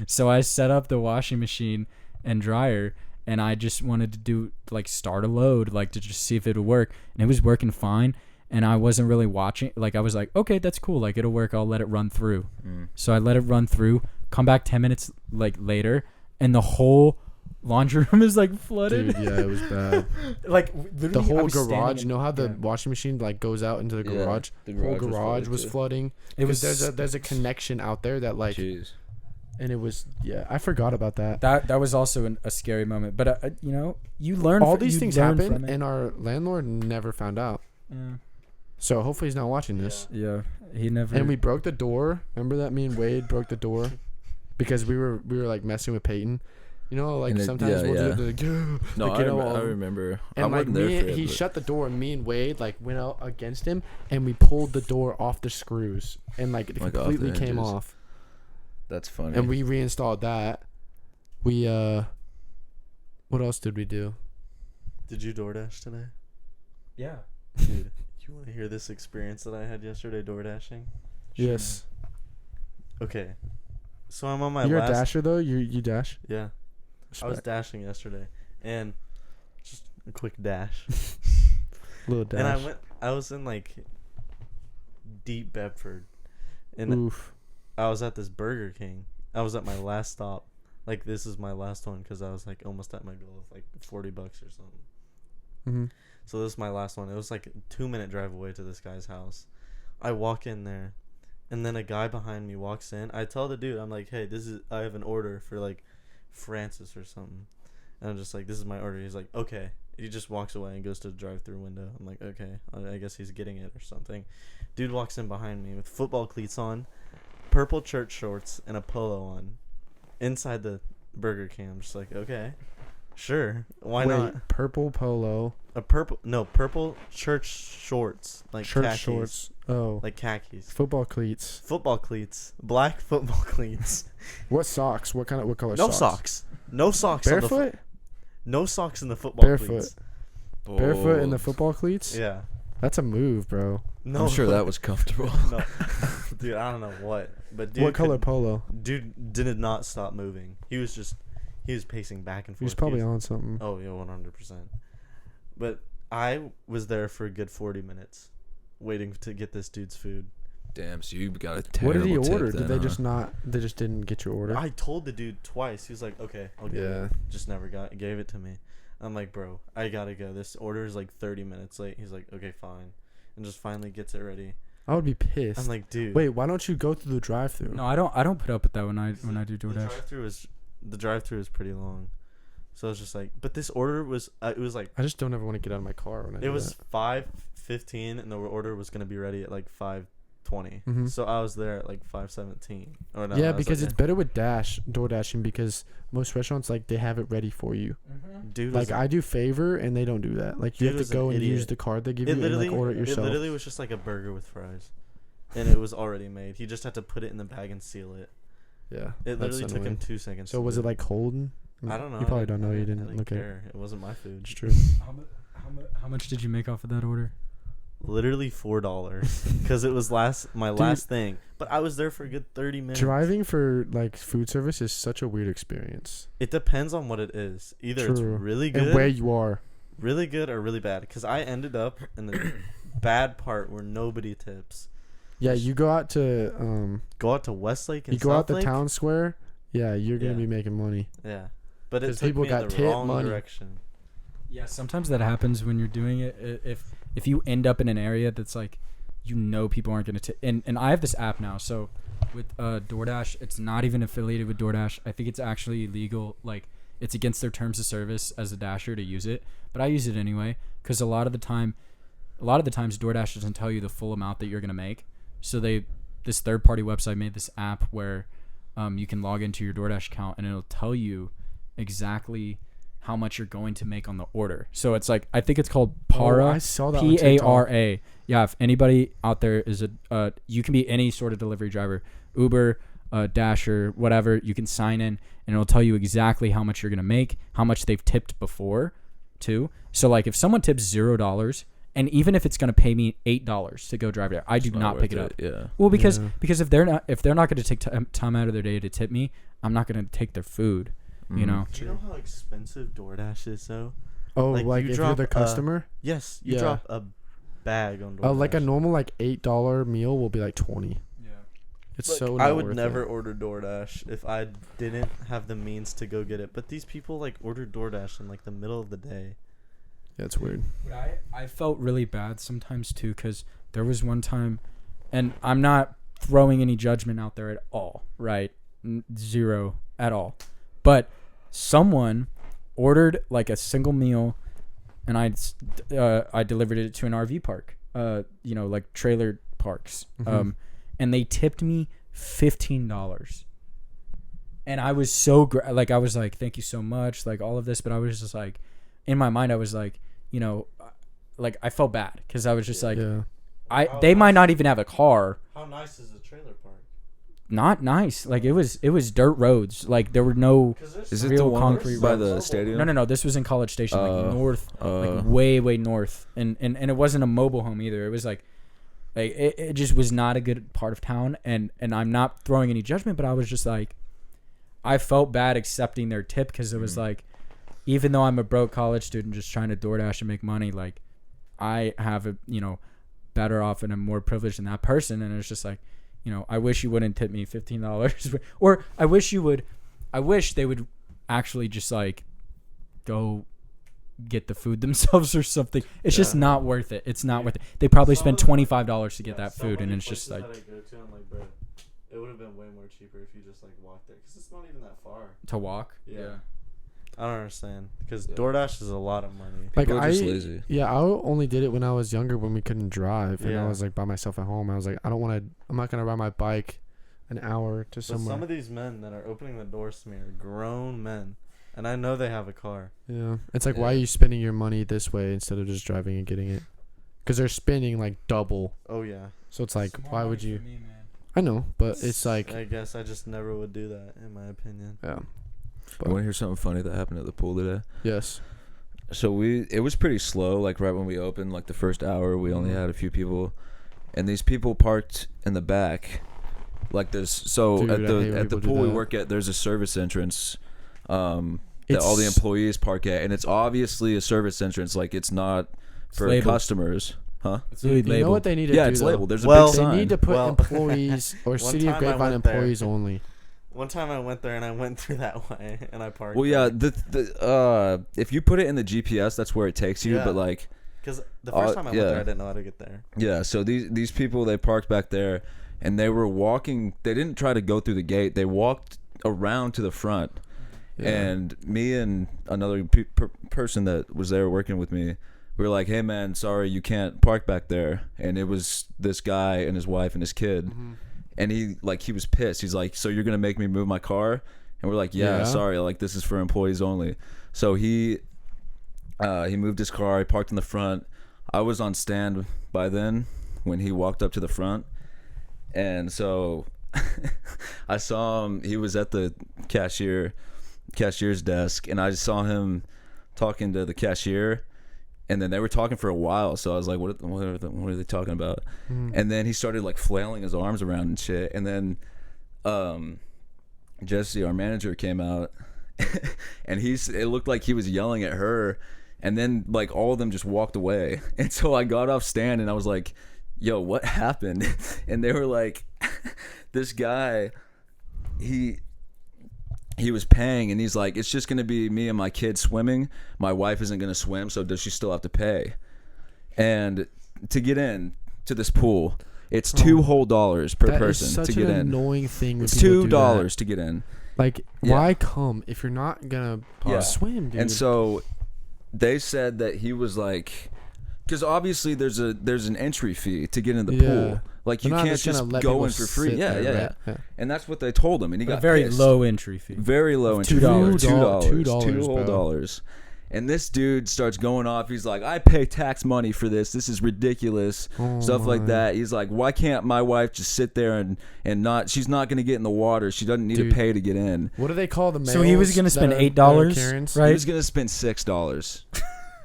So I set up the washing machine and dryer, and I just wanted to do like start a load, like to just see if it would work, and it was working fine. And I wasn't really watching. Like I was like, okay, that's cool. Like it'll work. I'll let it run through. So I let it run through. Come back 10 minutes like later, and the whole laundry room is like flooded. Dude, yeah, it was bad. Like The literally, I whole was standing garage. in- You know how the yeah. washing machine like goes out into the Yeah, garage? the The whole garage was garage flooded was too. flooding. It was There's a connection out there that like, Jeez. and it was I forgot about that. that was also a scary moment. But you know, you learn All fr- these you things learn happened, from it. and our landlord never found out. Yeah. So hopefully he's not watching this. Yeah, he never. And we broke the door. Remember that? Me and Wade broke the door because we were like messing with Peyton. You know, like And it- sometimes yeah, we'll yeah. do it. Like, No, like, I, you know, I remember. I And like wasn't there for it, he but- shut the door, and me and Wade like went out against him, and we pulled the door off the screws, and like it Like, off the completely came hinges. off. That's funny. And we reinstalled that. We what else did we do? Did you DoorDash today? Yeah. Dude, you want to hear this experience that I had yesterday DoorDashing? Yes. Okay. So I'm on my You're last... a dasher though. You dash. Yeah. I was Respect. dashing yesterday. And just a quick dash. Little dash. And I was in like deep Bedford. And Oof. I was at this Burger King. I was at my last stop. Like this is my last one because I was like almost at my goal of like $40 or something. Mm-hmm. So this is my last one. It was like a 2-minute drive away to this guy's house. I walk in there, and then a guy behind me walks in. I tell the dude, I'm like, hey, I have an order for like Francis or something. And I'm just like, this is my order. He's like, okay. He just walks away and goes to the drive-through window. I'm like, okay, I guess he's getting it or something. Dude walks in behind me with football cleats on, purple church shorts, and a polo on, inside the Burger King. I'm just like, okay, sure, why not? Purple polo. Purple church shorts, like Church khakis, shorts. Oh. like khakis. Football cleats. Football cleats, black football cleats. What socks? What color No socks? socks. No socks. Barefoot? No socks in the football Barefoot. cleats. Barefoot in the Bold. football cleats? Yeah. That's a move, bro. No. I'm sure that was comfortable. No. Dude, I don't know what. But dude What color could- polo? Dude did not stop moving. He was pacing back and forth. He was probably on something. Oh, yeah, 100%. But I was there for a good 40 minutes waiting to get this dude's food. Damn, so you got a What terrible did he tip order? then, Did they huh? just not? They just didn't get your order. I told the dude twice. He was like, okay, I'll get Yeah. it. Just never gave it to me. I'm like, bro, I gotta go. This order is like 30 minutes late. He's like, okay, fine. And just finally gets it ready. I would be pissed. I'm like, dude. wait, why don't you go through the drive-through? No, I don't put up with that when I do The DoorDash. drive-through is pretty long. So it's just like, but this order was, it was like, I just don't ever want to get out of my car when I do it was that. 5:15 and the order was gonna be ready at like 5:20. Mhm. So I was there at like 5:17. Or no, Yeah, I was because like, it's better with door dashing because most restaurants like they have it ready for you. dude. Like I do favor and they don't do that. Like you Dude have was to go an and use idiot. the card they give It you and literally, like order it yourself. it literally was just like a burger with fries, and it was already made. He just had to put it in the bag and seal it. Yeah. It that's literally took him annoying. 2 seconds. So to was do it like Holden? I don't know. You I probably don't know. You I didn't look at it. care. It wasn't my food. It's true. How much did you make off of that order? Literally $4 because it was my last thing. But I was there for a good 30 minutes. Driving for like food service is such a weird experience. It depends on what it is. Either it's True. really good, And where you are. really good, or really bad. Because I ended up in the bad part where nobody tips. Yeah, you go out to Go out to Westlake and you go out the Southlake? town square. Yeah, you're gonna Yeah. be making money. Yeah, but it 'Cause took people me got in the tip wrong money. direction. Yeah, sometimes that happens when you're doing it. If you end up in an area that's like, people aren't gonna and I have this app now. So with DoorDash, it's not even affiliated with DoorDash. I think it's actually illegal. Like, it's against their terms of service as a dasher to use it, but I use it anyway because a lot of the times DoorDash doesn't tell you the full amount that you're gonna make. So this third party website made this app where you can log into your DoorDash account and it'll tell you exactly how much you're going to make on the order. So it's like, I think it's called Para. I saw that on TikTok. P-A-R-A. Yeah, if anybody out there is you can be any sort of delivery driver, Uber, Dasher, whatever. You can sign in and it'll tell you exactly how much you're gonna make, how much they've tipped before, too. So like, if someone tips $0, and even if it's gonna pay me $8 to go drive there, I do not pick it up. Yeah. Well, because if they're not gonna take time out of their day to tip me, I'm not gonna take their food. You know. Do you know how expensive DoorDash is, though? Oh, like you if drop, you're the customer? Yes, you Yeah. drop a bag on DoorDash. Like a normal like $8 meal will be like 20. Yeah. It's Look, so. I not would worth never it. order DoorDash if I didn't have the means to go get it. But these people like order DoorDash in like the middle of the day. Yeah, it's weird. But I felt really bad sometimes too, because there was one time, and I'm not throwing any judgment out there at all, right? Zero at all. But someone ordered like a single meal, and I delivered it to an RV park, like trailer parks, and they tipped me $15. And I was so I was like, thank you so much, like all of this, but I was just like, in my mind, I was like, like I felt bad because I was just like, they might not even have a car. How nice is the trailer park? Not nice. Like it was dirt roads. Like there were no Is it real the one concrete by roads. the stadium? No. This was in College Station, like north, like way north, and it wasn't a mobile home either. It was like it just was not a good part of town. And I'm not throwing any judgment, but I was just like, I felt bad accepting their tip because it was like, even though I'm a broke college student just trying to DoorDash and make money, like I have better off and I'm more privileged than that person. And it's just like, I wish you wouldn't tip me $15 or I wish they would actually just like go get the food themselves or something. It's just not worth it. It's not worth it. They probably spend $25 to get that food, and it's just like, it would have been way more cheaper if you just like walked there because it's not even that far to walk. Yeah. I don't understand because DoorDash is a lot of money. Like People are just lazy. I only did it when I was younger when we couldn't drive and I Yeah. was like by myself at home. I was like, I'm not gonna ride my bike an hour to But somewhere. some of these men that are opening the doors to me are grown men, and I know they have a car. Yeah, it's like why are Yeah. you spending your money this way instead of just driving and getting it? Because they're spending like double. Oh yeah. So it's like, Smart why money would for you? me, man. I know, but it's like, I guess I just never would do that, in my opinion. yeah. I want to hear something funny that happened at the pool today. Yes. So it was pretty slow. Like right when we opened, like the first hour, we only had a few people, and these people parked in the back. Like there's Dude, I hate when at the people do pool we that. work at, there's a service entrance, that all the It's- employees park at, and it's obviously a service entrance. Like it's not for labeled. customers, huh? It's You really know labeled. what they need to Yeah, do? it's though? labeled. There's a Well, big They sign. need to put Well, employees or one City of time I Grapevine went there. employees only. One time I went there and I went through that way and I parked. Well, yeah, if you put it in the GPS, that's where it takes you. Yeah. But like, because the first time I went yeah. there, I didn't know how to get there. yeah, so these people, they parked back there, and they were walking. They didn't try to go through the gate. They walked around to the front. Yeah. And me and another person that was there working with me, we were like, "Hey man, sorry, you can't park back there." And it was this guy and his wife and his kid. And he was pissed. He's like, "So you're gonna make me move my car?" And we're like, "Yeah, Yeah. sorry, like this is for employees only." So he moved his car. He parked in the front. I was on stand by then when he walked up to the front, and so I saw him. He was at the cashier's desk, and I just saw him talking to the cashier. And then they were talking for a while, so I was like, what are they talking about? And then he started like flailing his arms around and shit. And then Jesse, our manager, came out and it looked like he was yelling at her. And then like all of them just walked away. And so I got off stand and I was like, yo, what happened? And they were like, this guy, he was paying, and he's like, it's just gonna be me and my kid swimming. My wife isn't gonna swim, so does she still have to pay? And to get in to this pool, it's $2 whole per That person is such to get an in. annoying thing. When It's people do $2 that. to get in. Like, Yeah. why come if you're not gonna Yeah. swim, dude? And so they said that he was like, because obviously there's an entry fee to get in the Yeah. pool. Like They're you not can't just gonna just let go people in for free. sit Yeah, there, yeah, right? yeah. And that's what they told him, and he A got very pissed. low entry fee. Very low entry $2. fee. $2. $2, $2 bro. whole. And this dude starts going off. He's like, I pay tax money for this. This is ridiculous. Oh Stuff like my. that. He's like, why can't my wife just sit there and not, she's not going to get in the water. She doesn't need Dude. to pay to get in. What do they call the males? So he was gonna that spend are- $8, that are Karens? He right? was going to spend $6.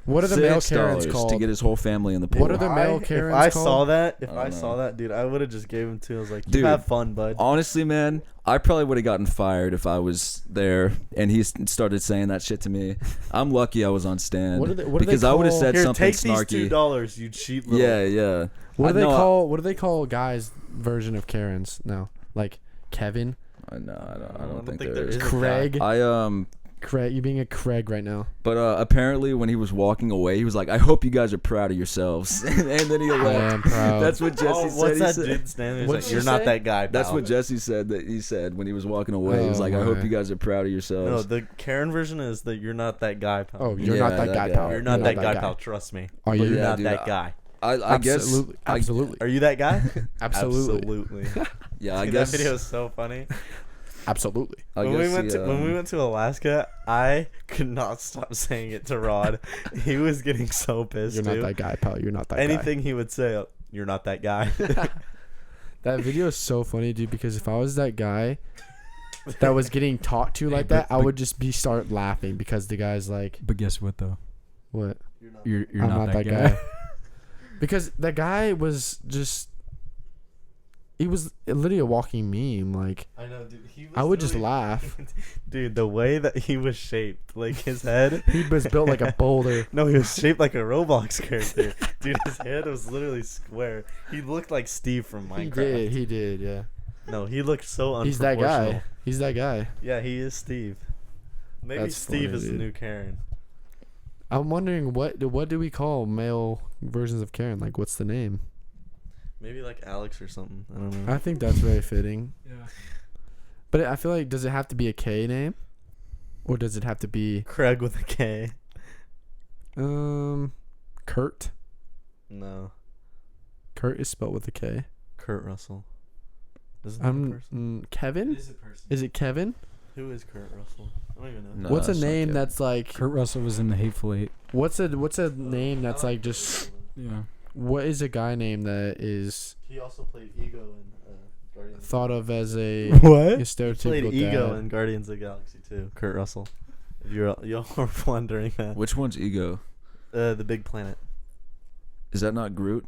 What are the male Karens $6 called? to get his whole family in the pool. What are the male Karens If I called? saw that, I don't know. dude, I would have just gave him to. I was like, Dude. you have fun, bud. Honestly, man, I probably would have gotten fired if I was there and he started saying that shit to me. I'm lucky I was on stand What do they because I would have call- said Here, something take snarky. these $2, you cheap little. Yeah, yeah. What do they know, call? What do they call guys' version of Karens now? Like Kevin, I know. I I don't think there there is. is a Craig. Craig, you being a Craig right now. But apparently when he was walking away, he was like, "I hope you guys are proud of yourselves," and then he I left. am proud. That's what Jesse Oh, said. what's He that said- dude's name? He's What'd like, she you're not say? that guy, pal. That's what Jesse said. That he said when he was walking away. He was Oh, like, "I hope my. you guys are proud of No, yourselves." the Karen version is that you're not that guy, pal. Oh, you're Yeah, not that that guy, guy. pal. You're not that guy, pal. Trust me. Are But you? You're Yeah, not dude, that guy. I guess. Absolutely. Absolutely. Are you that guy? Absolutely. Absolutely. Yeah, I Dude, guess. that video is so funny. Absolutely. I When guess we went to Alaska, I could not stop saying it to Rod. He was getting so pissed. You're not dude. that guy, pal. You're not that guy. Anything he would say, you're not that guy. That video is so funny, dude, because if I was that guy that was getting talked to like that, I would just start laughing because the guy's like, But guess what though? what? You're I'm not that guy. Because that guy was just, he was literally a walking meme. Like, I know, dude. He was I would just literally- laugh. Dude, the way that he was shaped, like his head. He was built like a boulder. No, he was shaped like a Roblox character. Dude, his head was literally square. He looked like Steve from Minecraft. He did, yeah. No, he looked so unproportional. He's that guy. He's that guy. Yeah, he is Steve. Maybe That's Steve funny, is the dude. new Karen. I'm wondering what do we call male versions of Karen? Like, what's the name? Maybe like Alex or something. I don't know. I think that's very fitting. Yeah. But I feel like, does it have to be a K name, or does it have to be Craig with a K. Kurt? No, Kurt is spelled with a K. Kurt Russell. Isn't that a person? Kevin? Is a person. Is it Kevin? Who is Kurt Russell? I don't even know. No, What's a it's not name Kevin. that's like? Kurt Russell was in the Hateful Eight. What's a name that's like just? Yeah. What is a guy name that is He also played Ego in Guardians. thought of as a What? He played stereotypical Ego dad? in Guardians of the Galaxy too. Kurt Russell. If y'all are wondering that. Which one's Ego? The big planet. Is that not Groot?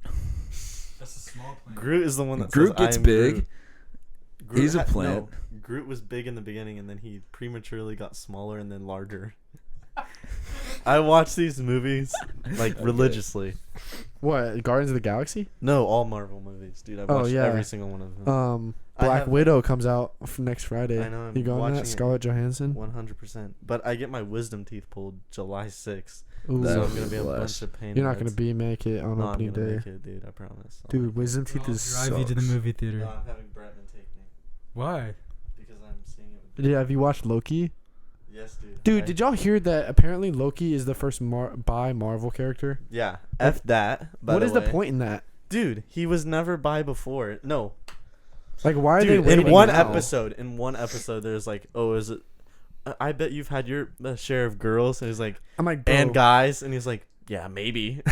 That's a small planet. Groot is the one that Groot says, gets "I am big. Groot." Groot He's a plant. No, Groot was big in the beginning, and then he prematurely got smaller and then larger. I watch these movies like Okay. religiously. What, Guardians of the Galaxy? No, all Marvel movies, dude. I've Oh, watched yeah. every single one of them. I Black have- Widow comes out next Friday. I know, I'm You going watching that? it. Scarlett Johansson. 100%. But I get my wisdom teeth pulled July 6th, Ooh. That so would I'm gonna be be a bunch blessed. of pain. You're not meds. gonna make it on No, I'm opening gonna day, make it, dude. I promise. I'll dude. make it. Wisdom teeth is. Drive you to the sucks. movie theater. No, I'm having Bretman take me Why? because I'm seeing it. With Yeah, have you watched Loki? Yes, dude. Dude, did y'all hear that? Apparently, Loki is the first bi Marvel character. Yeah. F that. What is the point in that? Dude, he was never bi before. No. Like, why are Dude, they in waiting one now? episode, there's like, oh, is it? I bet you've had your share of girls, and he's like, I'm like, bro, and guys, and he's like, yeah, maybe.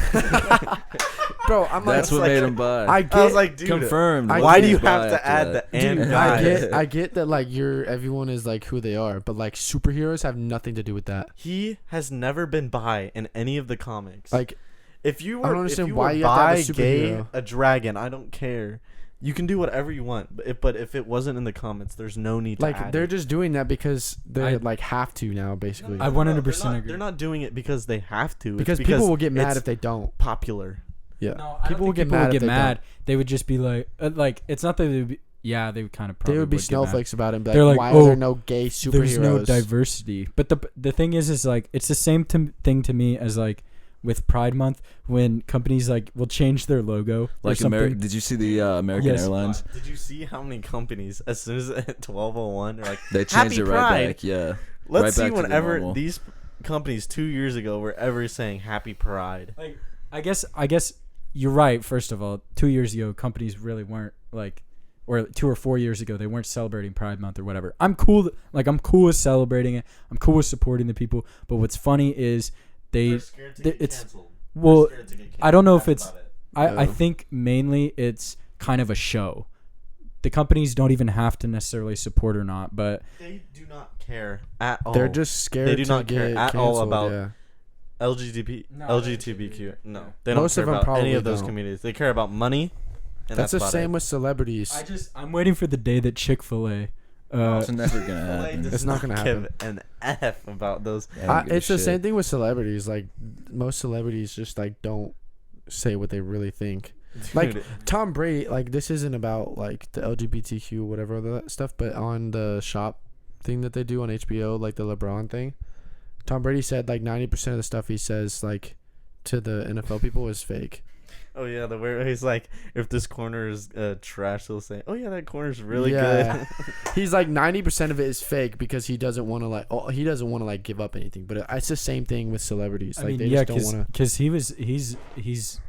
bro. I'm like, That's what like- made him buy. I get, I was like, dude, Confirmed. I why get- do you Buy have to after add that. the and dude, guys? I get that. Like, everyone is like who they are, but like superheroes have nothing to do with that. He has never been bi in any of the comics. Like, if you I were, don't understand if you why were you have to have a bi, gay, superhero. a dragon, I don't care. You can do whatever you want, but if it wasn't in the comments, there's no need to like add they're it. just doing that because they I- like have to now, basically. I 100% agree. They're not doing it because they have to. because it's people will get mad it's if they don't. popular. Yeah, No, I people will don't think get people mad would if get they mad. They would just be like it's not that they would be, yeah, they would kind of They probably would be get mad. snowflakes about it and be They're like, like, why are "Oh, there no gay superheroes? There's no diversity. But the thing is like it's the same thing to me as like with Pride Month when companies like will change their logo or Like something. did you see the American Yes. Airlines? Did you see how many companies, as soon as at 12:01, they're like, They changed Happy it right Pride. back. Yeah. Let's Right see back to the whenever normal. these companies 2 years ago were ever saying Happy Pride. Like I guess you're right. First of all, 2 years ago, companies really weren't like, or 2 or 4 years ago, they weren't celebrating Pride Month or whatever. I'm cool. I'm cool with celebrating it. I'm cool with supporting the people. But what's funny is They're scared to they- get it's canceled. well, They're scared to get I don't know if canceled. it's. That's about it. I think mainly it's kind of a show. The companies don't even have to necessarily support or not, but They do not care at all. They're just scared They do to not care get at all canceled, about yeah. LGBTQ. No, they don't Most care of them about any probably of those don't. communities. They care about money. And That's the about same it. with celebrities. I'm waiting for the day that Chick-fil-A. It's never gonna Chick-fil-A happen. does It's not gonna give happen. an F about those. I don't give a It's the shit. same thing with celebrities. Like most celebrities just like don't say what they really think. Like Dude, Tom Brady, like this isn't about like the LGBTQ whatever other that stuff, but on the shop thing that they do on HBO, like the LeBron thing, Tom Brady said like 90% of the stuff he says like to the NFL people is fake. oh yeah, the where he's like, if this corner is trash, he'll say, "Oh yeah, that corner's really Yeah. good." He's like 90% of it is fake because he doesn't want to like give up anything. But it's the same thing with celebrities. I Like mean, they yeah, just don't want to. because he's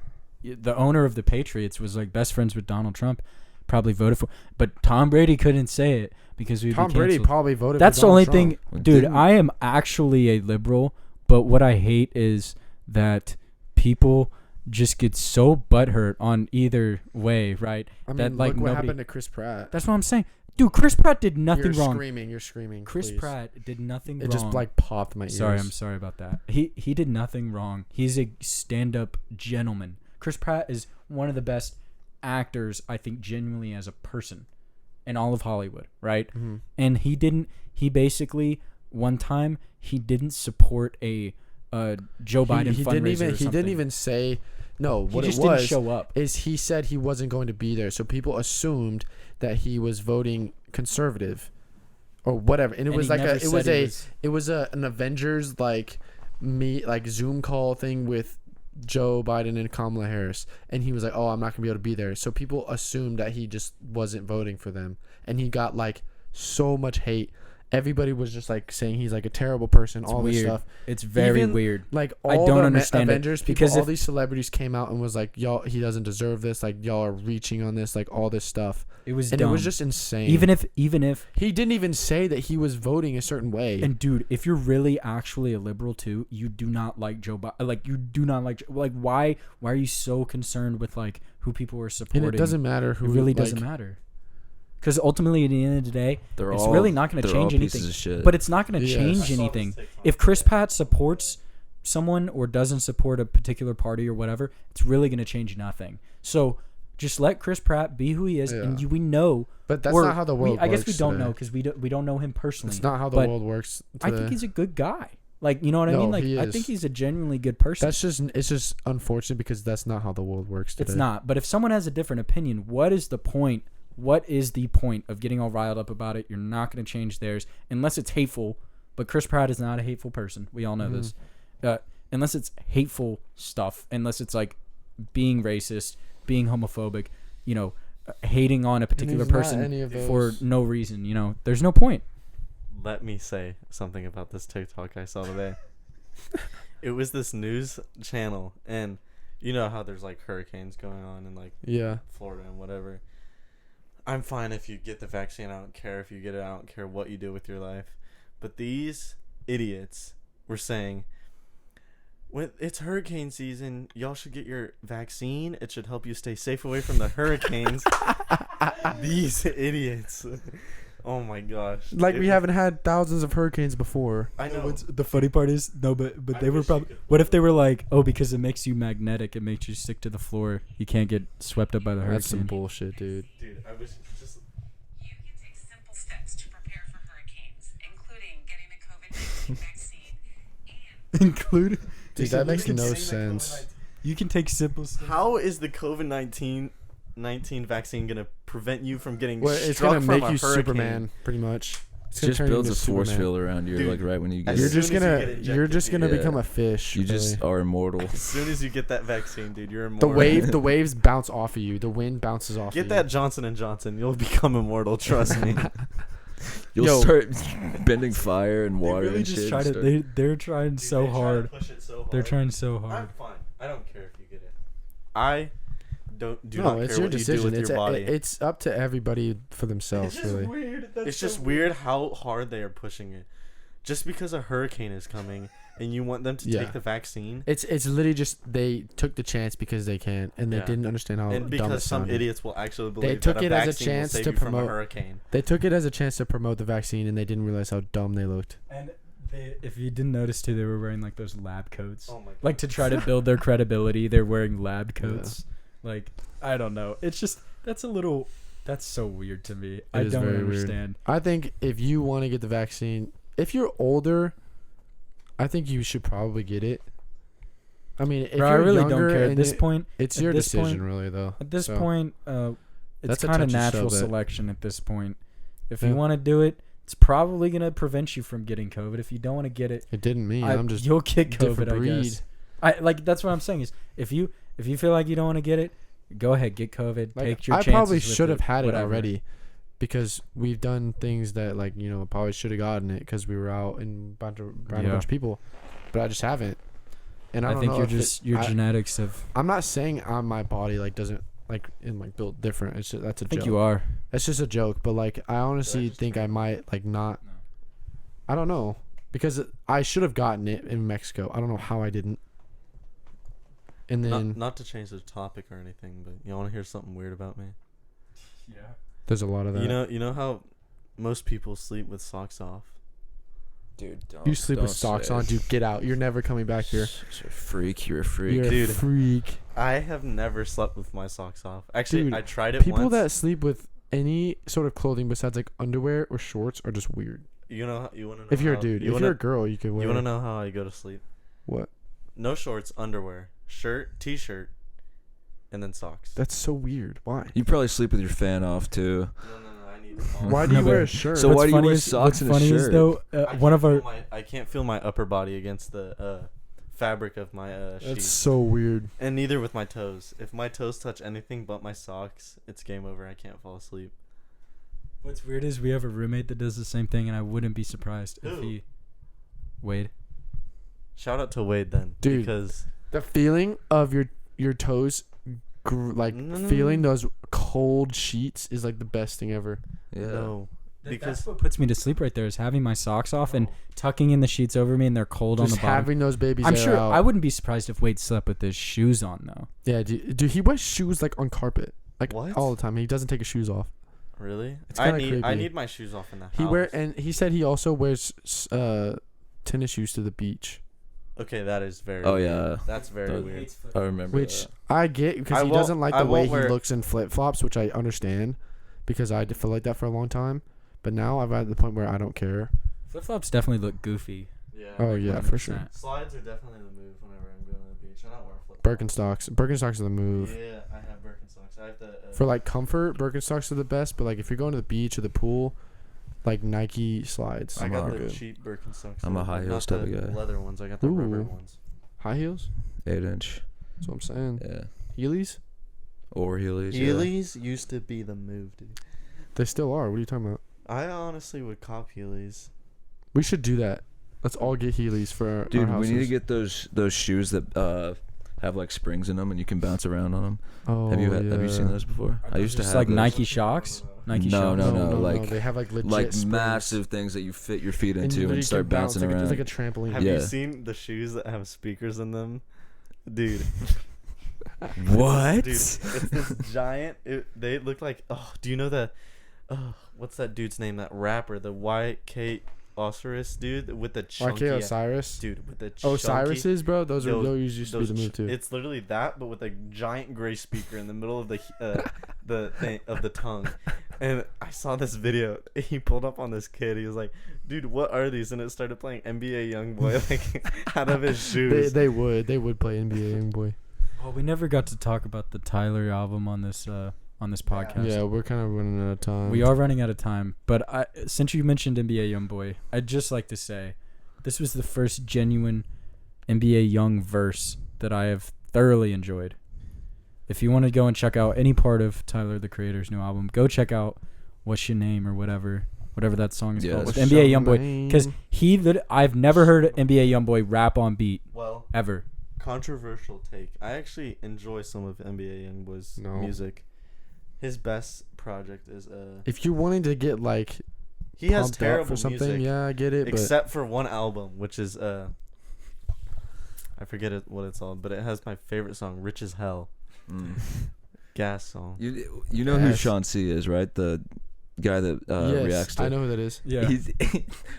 the owner of the Patriots was like best friends with Donald Trump, probably voted for. But Tom Brady couldn't say it because we'd Tom be Brady canceled. probably voted. That's for the only Donald Trump. thing, Well, dude. didn't- I am actually a liberal, but what I hate is that people just get so butthurt on either way, right? I mean, that, like, look what nobody- happened to Chris Pratt. That's what I'm saying, dude. Chris Pratt did nothing You're wrong. screaming. You're screaming. Chris please. Pratt did nothing It wrong. just like popped my ears. Sorry, I'm sorry about that. He did nothing wrong. He's a stand-up gentleman. Chris Pratt is one of the best actors, I think, genuinely as a person in all of Hollywood, right? Mhm. And he basically one time he didn't support a Joe Biden He fundraiser didn't or even. He something. didn't even say. No, He what just it was didn't show up. is he said he wasn't going to be there, so people assumed that he was voting conservative, or whatever. And it And was he like never it was an Avengers like Zoom call thing with Joe Biden and Kamala Harris, and he was like, "Oh, I'm not gonna be able to be there." So people assumed that he just wasn't voting for them, and he got like so much hate. Everybody was just like saying he's like a terrible person, It's all weird. this stuff. It's very Even, weird. Like I all don't the understand it, Avengers people, because all if- these celebrities came out and was like, "Y'all, he doesn't deserve this. Like y'all are reaching on this, like all this stuff." It was And dumb. it was just insane. even if he didn't even say that he was voting a certain way. and dude, if you're really actually a liberal too, you do not like Joe Biden. Like you do not like why are you so concerned with like who people are supporting? and it doesn't matter who. It really like, doesn't matter. Because ultimately, at the end of the day, They're it's all- really not going to they're all change pieces anything. of shit. But it's not going to Yes. change I saw anything. If Chris Pratt supports someone or doesn't support a particular party or whatever, it's really going to change nothing. So just let Chris Pratt be who he is, and Yeah. we know. But that's or not how the world I guess we works don't today. know because we don't know him personally. It's not how the but world works. I today. think he's a good guy. Like, you know what I No, mean? Like, he I is. think he's a genuinely good person. It's just unfortunate because that's not how the world works today. It's not. But if someone has a different opinion, what is the point? What is the point of getting all riled up about it? You're not going to change theirs unless it's hateful. But Chris Pratt is not a hateful person. We all know this. Unless it's hateful stuff, unless it's like being racist, being homophobic, hating on a particular he's not person any of for those. no reason. There's no point. Let me say something about this TikTok I saw today. It was this news channel, and you know how there's like hurricanes going on in like Yeah. Florida and whatever. I'm fine if you get the vaccine. I don't care if you get it. I don't care what you do with your life. But these idiots were saying, when it's hurricane season, y'all should get your vaccine. It should help you stay safe away from the hurricanes. These idiots. Oh my gosh. Like we haven't had thousands of hurricanes before. I know. The funny part is but I they were wish you probably. could What if they were like, oh, because it makes you magnetic, it makes you stick to the floor, you can't get swept up by the hurricane. That's some bullshit, dude. Dude, I wish just. You can take simple steps to prepare for hurricanes, including getting the COVID-19 vaccine and Include. Dude, that makes no sense. You can take simple steps. How is the COVID-19 vaccine gonna prevent you from getting Well, it's struck gonna from make a you hurricane. Superman, pretty much. It's gonna Just turn you builds a into force Superman. field around you, Dude, like right when you get as You're it. soon just as you gonna get injected, you're just gonna dude. become Yeah. a fish. You just really. are immortal. As soon as you get that vaccine, dude, you're The immortal. the waves bounce off of you. The wind bounces off. Get of that Johnson and Johnson. You'll become immortal. Trust me. You'll Yo. start bending fire and They water really and just shit. try to. They're trying Dude, so they try to hard. push it so They're hard. trying so hard. I'm fine. I don't care if you get it. I do no, not it's care your what you do decision. with It's your body. it's up to everybody for themselves, It's just really. weird. It's just weird how hard they are pushing it. Just because a hurricane is coming and you want them to Yeah. take the vaccine, It's literally just they took the chance because they can, and they Yeah. didn't understand how and dumb it because some sounded. idiots will actually believe took that it a as a vaccine will chance save to you from a promote- hurricane. They took it as a chance to promote the vaccine, and they didn't realize how dumb they looked. And if you didn't notice too, they were wearing like those lab coats, Oh my god. like to try to build their credibility. They're wearing lab coats. Like I don't know. It's just that's so weird to me. I is don't very weird. understand. I think if you want to get the vaccine, if you're older, I think you should probably get it. I mean, if Bro, I you're really younger don't care at and this you- point. It's at your this decision, point- really, though. At this So, point, it's That's a kind of touchy natural subject. selection at this point. If Yeah. you want to do it, it's probably gonna prevent you from getting COVID. If you don't want to get it, it didn't mean I'm just you'll get different COVID. I breed. guess. I like that's what I'm saying is if you feel like you don't want to get it, go ahead, get COVID. Like, take your I chances. probably with should have had it whatever. already, because we've done things that probably should have gotten it because we were out and around a bunch of people, but I just haven't. And I, I don't think know you're if just your genetics have. I'm not saying my body doesn't built different. It's just, that's a I think joke. you are. That's just a joke. But I honestly think I might not. No. I don't know, because I should have gotten it in Mexico. I don't know how I didn't. And then Not to change the topic or anything, but you want to hear something weird about me? Yeah. there's a lot of that. You know how most people sleep with socks off? Dude, You sleep with socks on, dude. Get out. You're never coming back here. You're a freak. You're a freak. You're Dude. a freak. I have never slept with my socks off. Actually, Dude, I tried it People once. that sleep with any sort of clothing besides underwear or shorts are just weird. You want to know If you're a how- dude, you if wanna, you're a girl, you can wear. you want to know how I go to sleep? What? No shorts, underwear, shirt, t-shirt, and then socks. That's so weird. Why? You probably sleep with your fan off too. No, I need them all. Why do you No, wear but- a shirt? So why do you wear socks and a funny is shirt? though, I can't feel my upper body against the fabric of my That's sheet, so weird. and neither with my toes. If my toes touch anything but my socks, it's game over. I can't fall asleep. what's weird is we have a roommate that does the same thing, and I wouldn't be surprised if Who? he. Wade. Shout out to Wade then, Dude. because The feeling of your toes, feeling those cold sheets is like the best thing ever. Yeah. no, because That's what puts me to sleep right there is having my socks off and tucking in the sheets over me, and they're cold on Just the bottom. having those babies. I'm air sure out. I wouldn't be surprised if Wade slept with his shoes on though. Yeah, dude, he wears shoes on carpet, What? all the time. He doesn't take his shoes off. really, It's I kinda need creepy. my shoes off in the house. He said he also wears tennis shoes to the beach, Okay, that is very. Oh, weird. yeah. That's very That- weird. I remember. which that. I get because I he won't- doesn't like I the way won't he wear- looks in flip flops, which I understand because I did feel like that for a long time. But now I've at the point where I don't care. Flip flops definitely look goofy. Yeah. Oh yeah, for sure. 100%. Slides are definitely the move whenever I'm going to the beach. I don't wear flip. Birkenstocks are the move. Yeah, I have Birkenstocks. I have the. For comfort, Birkenstocks are the best. But if you're going to the beach or the pool, Nike slides. I got I'm the good. cheap Birkenstocks. I'm a though, high not heels type the of guy. leather ones. I got the rubber Ooh. ones. High heels. 8-inch. That's what I'm saying. Yeah. Heelys. Or Heelys. Yeah. Heelys used to be the move, dude. They still are. What are you talking about? I honestly would cop Heelys. We should do that. Let's all get Heelys for our Dude, houses. we need to get those shoes that have springs in them and you can bounce around on them. Oh, Have you seen yeah. those before? I used to Just have those. Nike Shocks. Nike No, Shocks. no, like- They have legit springs. massive things that you fit your feet And you into literally and start can bounce bouncing around. It's like a trampoline. Have Yeah. you seen the shoes that have speakers in them, dude? What? Dude, it's this giant. They look like. Oh, do you know the? What's that dude's name? That rapper, the YK Osiris dude with the chunky. YK Osiris. Dude with the chunky. Osiris's, bro. Those used to be those the move too. It's literally that, but with a giant gray speaker in the middle of the thing of the tongue. And I saw this video. He pulled up on this kid. He was like, "Dude, what are these?" And it started playing NBA YoungBoy out of his shoes. They would play NBA Youngboy. Oh, we never got to talk about the Tyler album on this on this podcast. Yeah, we're kind of running out of time. We are running out of time, but since you mentioned NBA YoungBoy, I'd just like to say this was the first genuine NBA Young verse that I have thoroughly enjoyed. If you want to go and check out any part of Tyler the Creator's new album, go check out What's Your Name or whatever that song is called with What's NBA Your YoungBoy, Name? because I've never heard NBA YoungBoy rap on beat Well, ever. controversial take. I actually enjoy some of NBA YoungBoy's music. His best project is If you're wanting to get like he has pumped up terrible for something, music, yeah, I get it. except for one album, which is I forget what it's called, but it has my favorite song, "Rich as Hell." Gas song. You know who Sean C is, right? The guy that yes, reacts to. I know who that is. Yeah.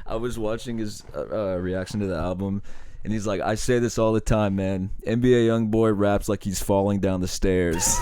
I was watching his reaction to the album, and he's like, "I say this all the time, man. NBA YoungBoy raps like he's falling down the stairs."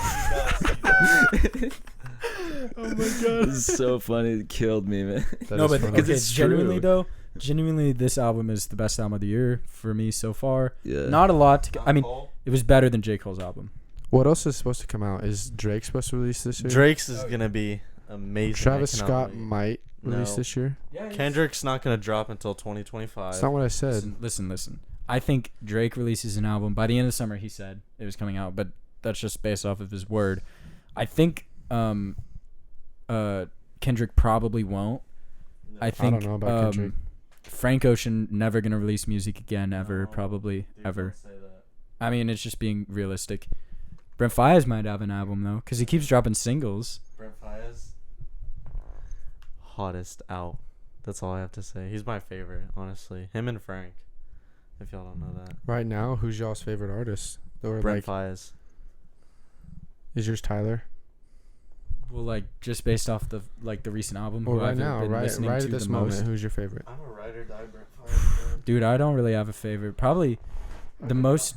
Oh my god, It's so funny. It killed me, man. no, but funny. okay, it's genuinely true. though, this album is the best album of the year for me so far. Yeah. Not a lot. I mean, it was better than J. Cole's album. What else is supposed to come out? Is Drake supposed to release this year? Drake's is gonna be amazing. Travis I cannot Scott wait. might release No. this year. Kendrick's not gonna drop until 2025. That's not what I said. Listen. I think Drake releases an album by the end of the summer. He said it was coming out, but that's just based off of his word. I think Kendrick probably won't. I think don't know about Kendrick. Frank Ocean never gonna release music again ever, probably Dude, ever. don't say that. I mean, it's just being realistic. Brent Faiyaz might have an album though, because he keeps dropping singles. Brent Faiyaz, hottest out. That's all I have to say. He's my favorite, honestly. Him and Frank. If y'all don't know that. Right now, who's y'all's favorite artist? Or Brent like, Faiyaz. is yours Tyler? Well, like just based off the recent album. Or who right I've now, been right listening at to this the moment, most. who's your favorite? I'm a ride or die Brent Faiyaz fan. Dude, I don't really have a favorite. Probably the most.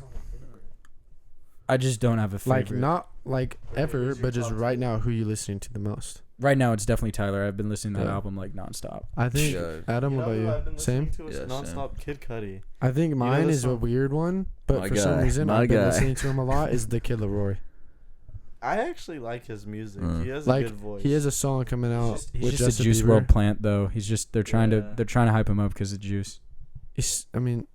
I just don't have a favorite. Like not like ever, but just right now, who you listening to the most? Right now, it's definitely Tyler. I've been listening to that Yeah. album like nonstop. I think Yeah. Adam. You What know who I've about been you? Same. listening to is Yeah, nonstop Kid Cudi. I think know mine the is a song? weird one, but My for some guy. reason My I've been guy. listening to him a lot. Is the Kid Leroy? I actually like his music. He has Like a good voice. he has a song coming out He's with just a Justin Juice Bieber. World plant, though. They're trying Yeah. to hype him up because of Juice. I mean,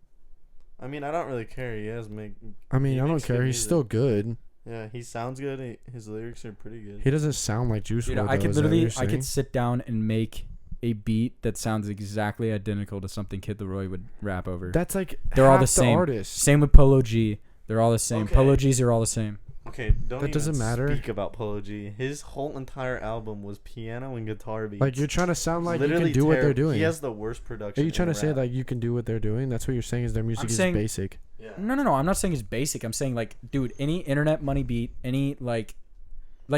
I don't really care. He has I He don't makes care. good He's music. still good. Yeah, he sounds good. His lyrics are pretty good. He doesn't sound like Juice Dude, WRLD. I though, could is that what you're I could saying? sit down and make a beat that sounds exactly identical to something Kid Leroy would rap over. That's like They're all half the same. artists. Same with Polo G. They're all the same. Okay. Polo G's are all the same. Okay, don't That even doesn't matter. speak about Polo G. His whole entire album was piano and guitar beats. Like you're trying to sound like Literally you can do what they're terrible. doing. He has the worst production. Are you trying to in say rap. like you can do what they're doing? That's what you're saying is their music is saying- basic. Yeah. No. I'm not saying it's basic. I'm saying like, dude, any internet money beat, any like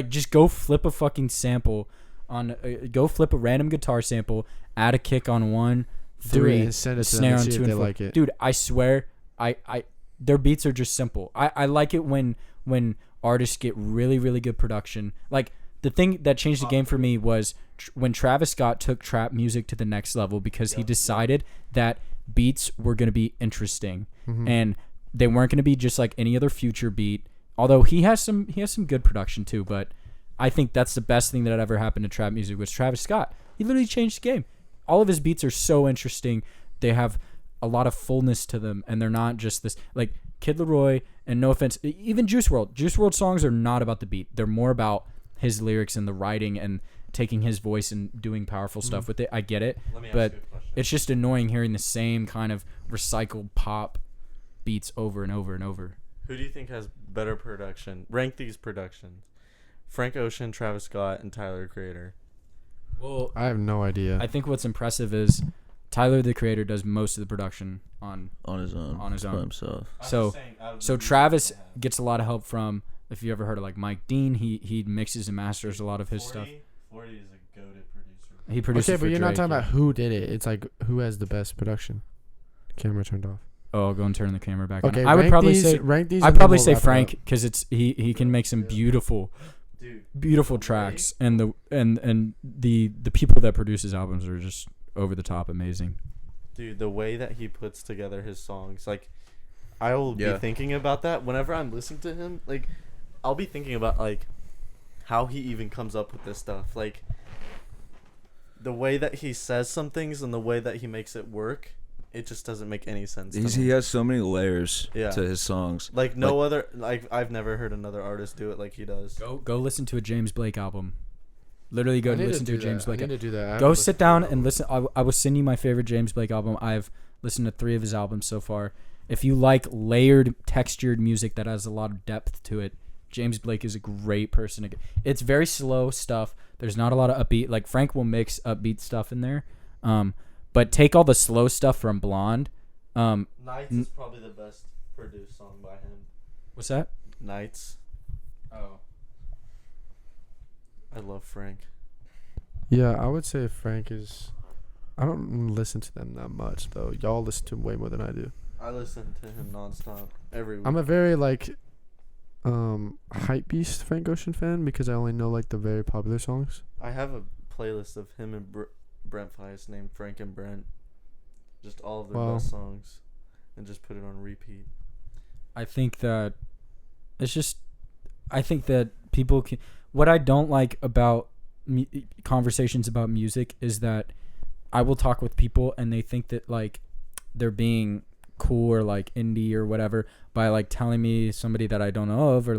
just go flip a fucking sample on, go flip a random guitar sample, add a kick on 1, Do 3, it and send it to them snare and on see 2 if and they 4. like it. Dude, I swear, their beats are just simple. I like it when artists get really, really good production. Like the thing that changed the game for me was when Travis Scott took trap music to the next level because he decided that beats were going to be interesting and they weren't going to be just like any other Future beat. Although he has some good production too, but I think that's the best thing that ever happened to trap music was Travis Scott. He literally changed the game. All of his beats are so interesting. They have a lot of fullness to them, and they're not just this like Kid Leroy. And no offense, even Juice WRLD. Juice WRLD songs are not about the beat. They're more about his lyrics and the writing and taking his voice and doing powerful stuff with it. I get it, Let me ask but you a question. it's just annoying hearing the same kind of recycled pop beats over and over and over. Who do you think has better production? Rank these productions: Frank Ocean, Travis Scott, and Tyler the Creator. Well, I have no idea. I think what's impressive is Tyler the Creator does most of the production on his own. On his by own. himself. So Travis gets a lot of help from, if you ever heard of like Mike Dean, he mixes and masters a lot of his stuff. 40 is a goated producer. He produced Okay, it for but you're not Drake, talking yeah. about who did it. It's like who has the best production. Camera turned off. Oh, I'll go and turn the camera back Okay, on. I would rank probably these- say rank these I'd and then probably we'll say wrap it Frank up. because it's he can make some beautiful tracks and the people that produce his albums are just over the top amazing. Dude, the way that he puts together his songs, like, I will be Yeah. thinking about that whenever I'm listening to him. Like, I'll be thinking about, like, how he even comes up with this stuff. Like, the way that he says some things and the way that he makes it work, it just doesn't make any sense. He has so many layers Yeah. to his songs. Like no other. Like I've never heard another artist do it like he does. Go listen to a James Blake album. Literally go I need listen to a do James that. Blake I need to do that. I Go haven't sit listened down to it. and listen. I will send you my favorite James Blake album. I've listened to 3 of his albums so far. If you like layered, textured music that has a lot of depth to it, James Blake is a great person. It's very slow stuff. There's not a lot of upbeat. Like Frank will mix upbeat stuff in there, but take all the slow stuff from Blonde. Nights is probably the best produced song by him. What's that? Nights. Oh, I love Frank. Yeah, I would say Frank is. I don't listen to them that much though. Y'all listen to him way more than I do. I listen to him nonstop every week. I'm a very hype beast Frank Ocean fan because I only know like the very popular songs. I have a playlist of him and Brent Feist named Frank and Brent. Just all of their best songs, and just put it on repeat. I think that I think that people can. What I don't like about conversations about music is that I will talk with people and they think that like they're being cool or like indie or whatever by like telling me somebody that I don't know of or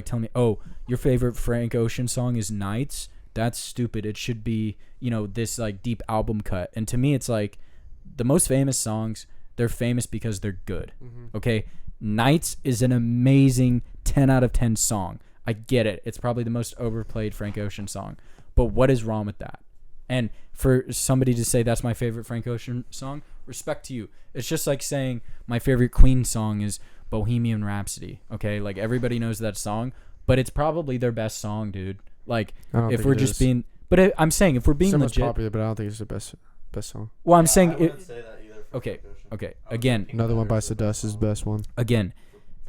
telling me, oh, your favorite Frank Ocean song is Nights. That's stupid. It should be, this like deep album cut. And to me, it's like the most famous songs, they're famous because they're good. Mm-hmm. Okay. Nights is an amazing 10 out of 10 song. I get it. It's probably the most overplayed Frank Ocean song. But what is wrong with that? And for somebody to say that's my favorite Frank Ocean song, respect to you. It's just like saying my favorite Queen song is Bohemian Rhapsody. Okay? Like everybody knows that song, but it's probably their best song, dude. Like if we're just being I'm saying if we're being Someone's legit, popular, but I don't think it's the best song. well, I'm saying I it, wouldn't say that either. For okay. Frank Ocean. Okay. Again, Another One Bites the Dust is the best one. again,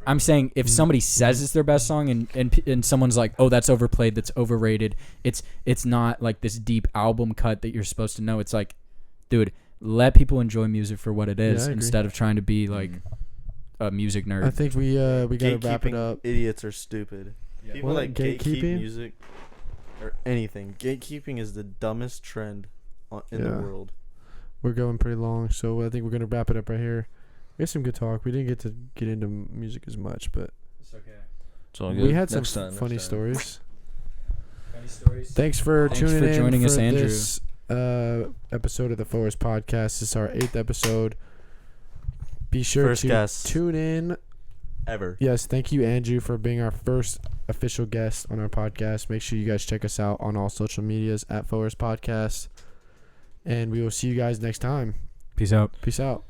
I'm saying if somebody says it's their best song and someone's like, oh, that's overplayed, that's overrated, it's not like this deep album cut that you're supposed to know. It's like, dude, let people enjoy music for what it is I agree. instead of trying to be like a music nerd. I think we gotta wrap it Gatekeeping up. idiots are stupid. People What, that gatekeep gatekeeping? music or anything. Gatekeeping is the dumbest trend in the world. We're going pretty long, so I think we're gonna wrap it up right here. We had some good talk. We didn't get to get into music as much, but It's okay. It's all good. we had some Next time, funny next time. stories. Funny stories. Thanks for tuning for in joining for us, Andrew. this episode of the Foers podcast. This is our 8th episode. Be sure First to guest. tune in. Ever. Yes, thank you, Andrew, for being our first official guest on our podcast. Make sure you guys check us out on all social medias at Foers Podcast. And we will see you guys next time. Peace out. Peace out.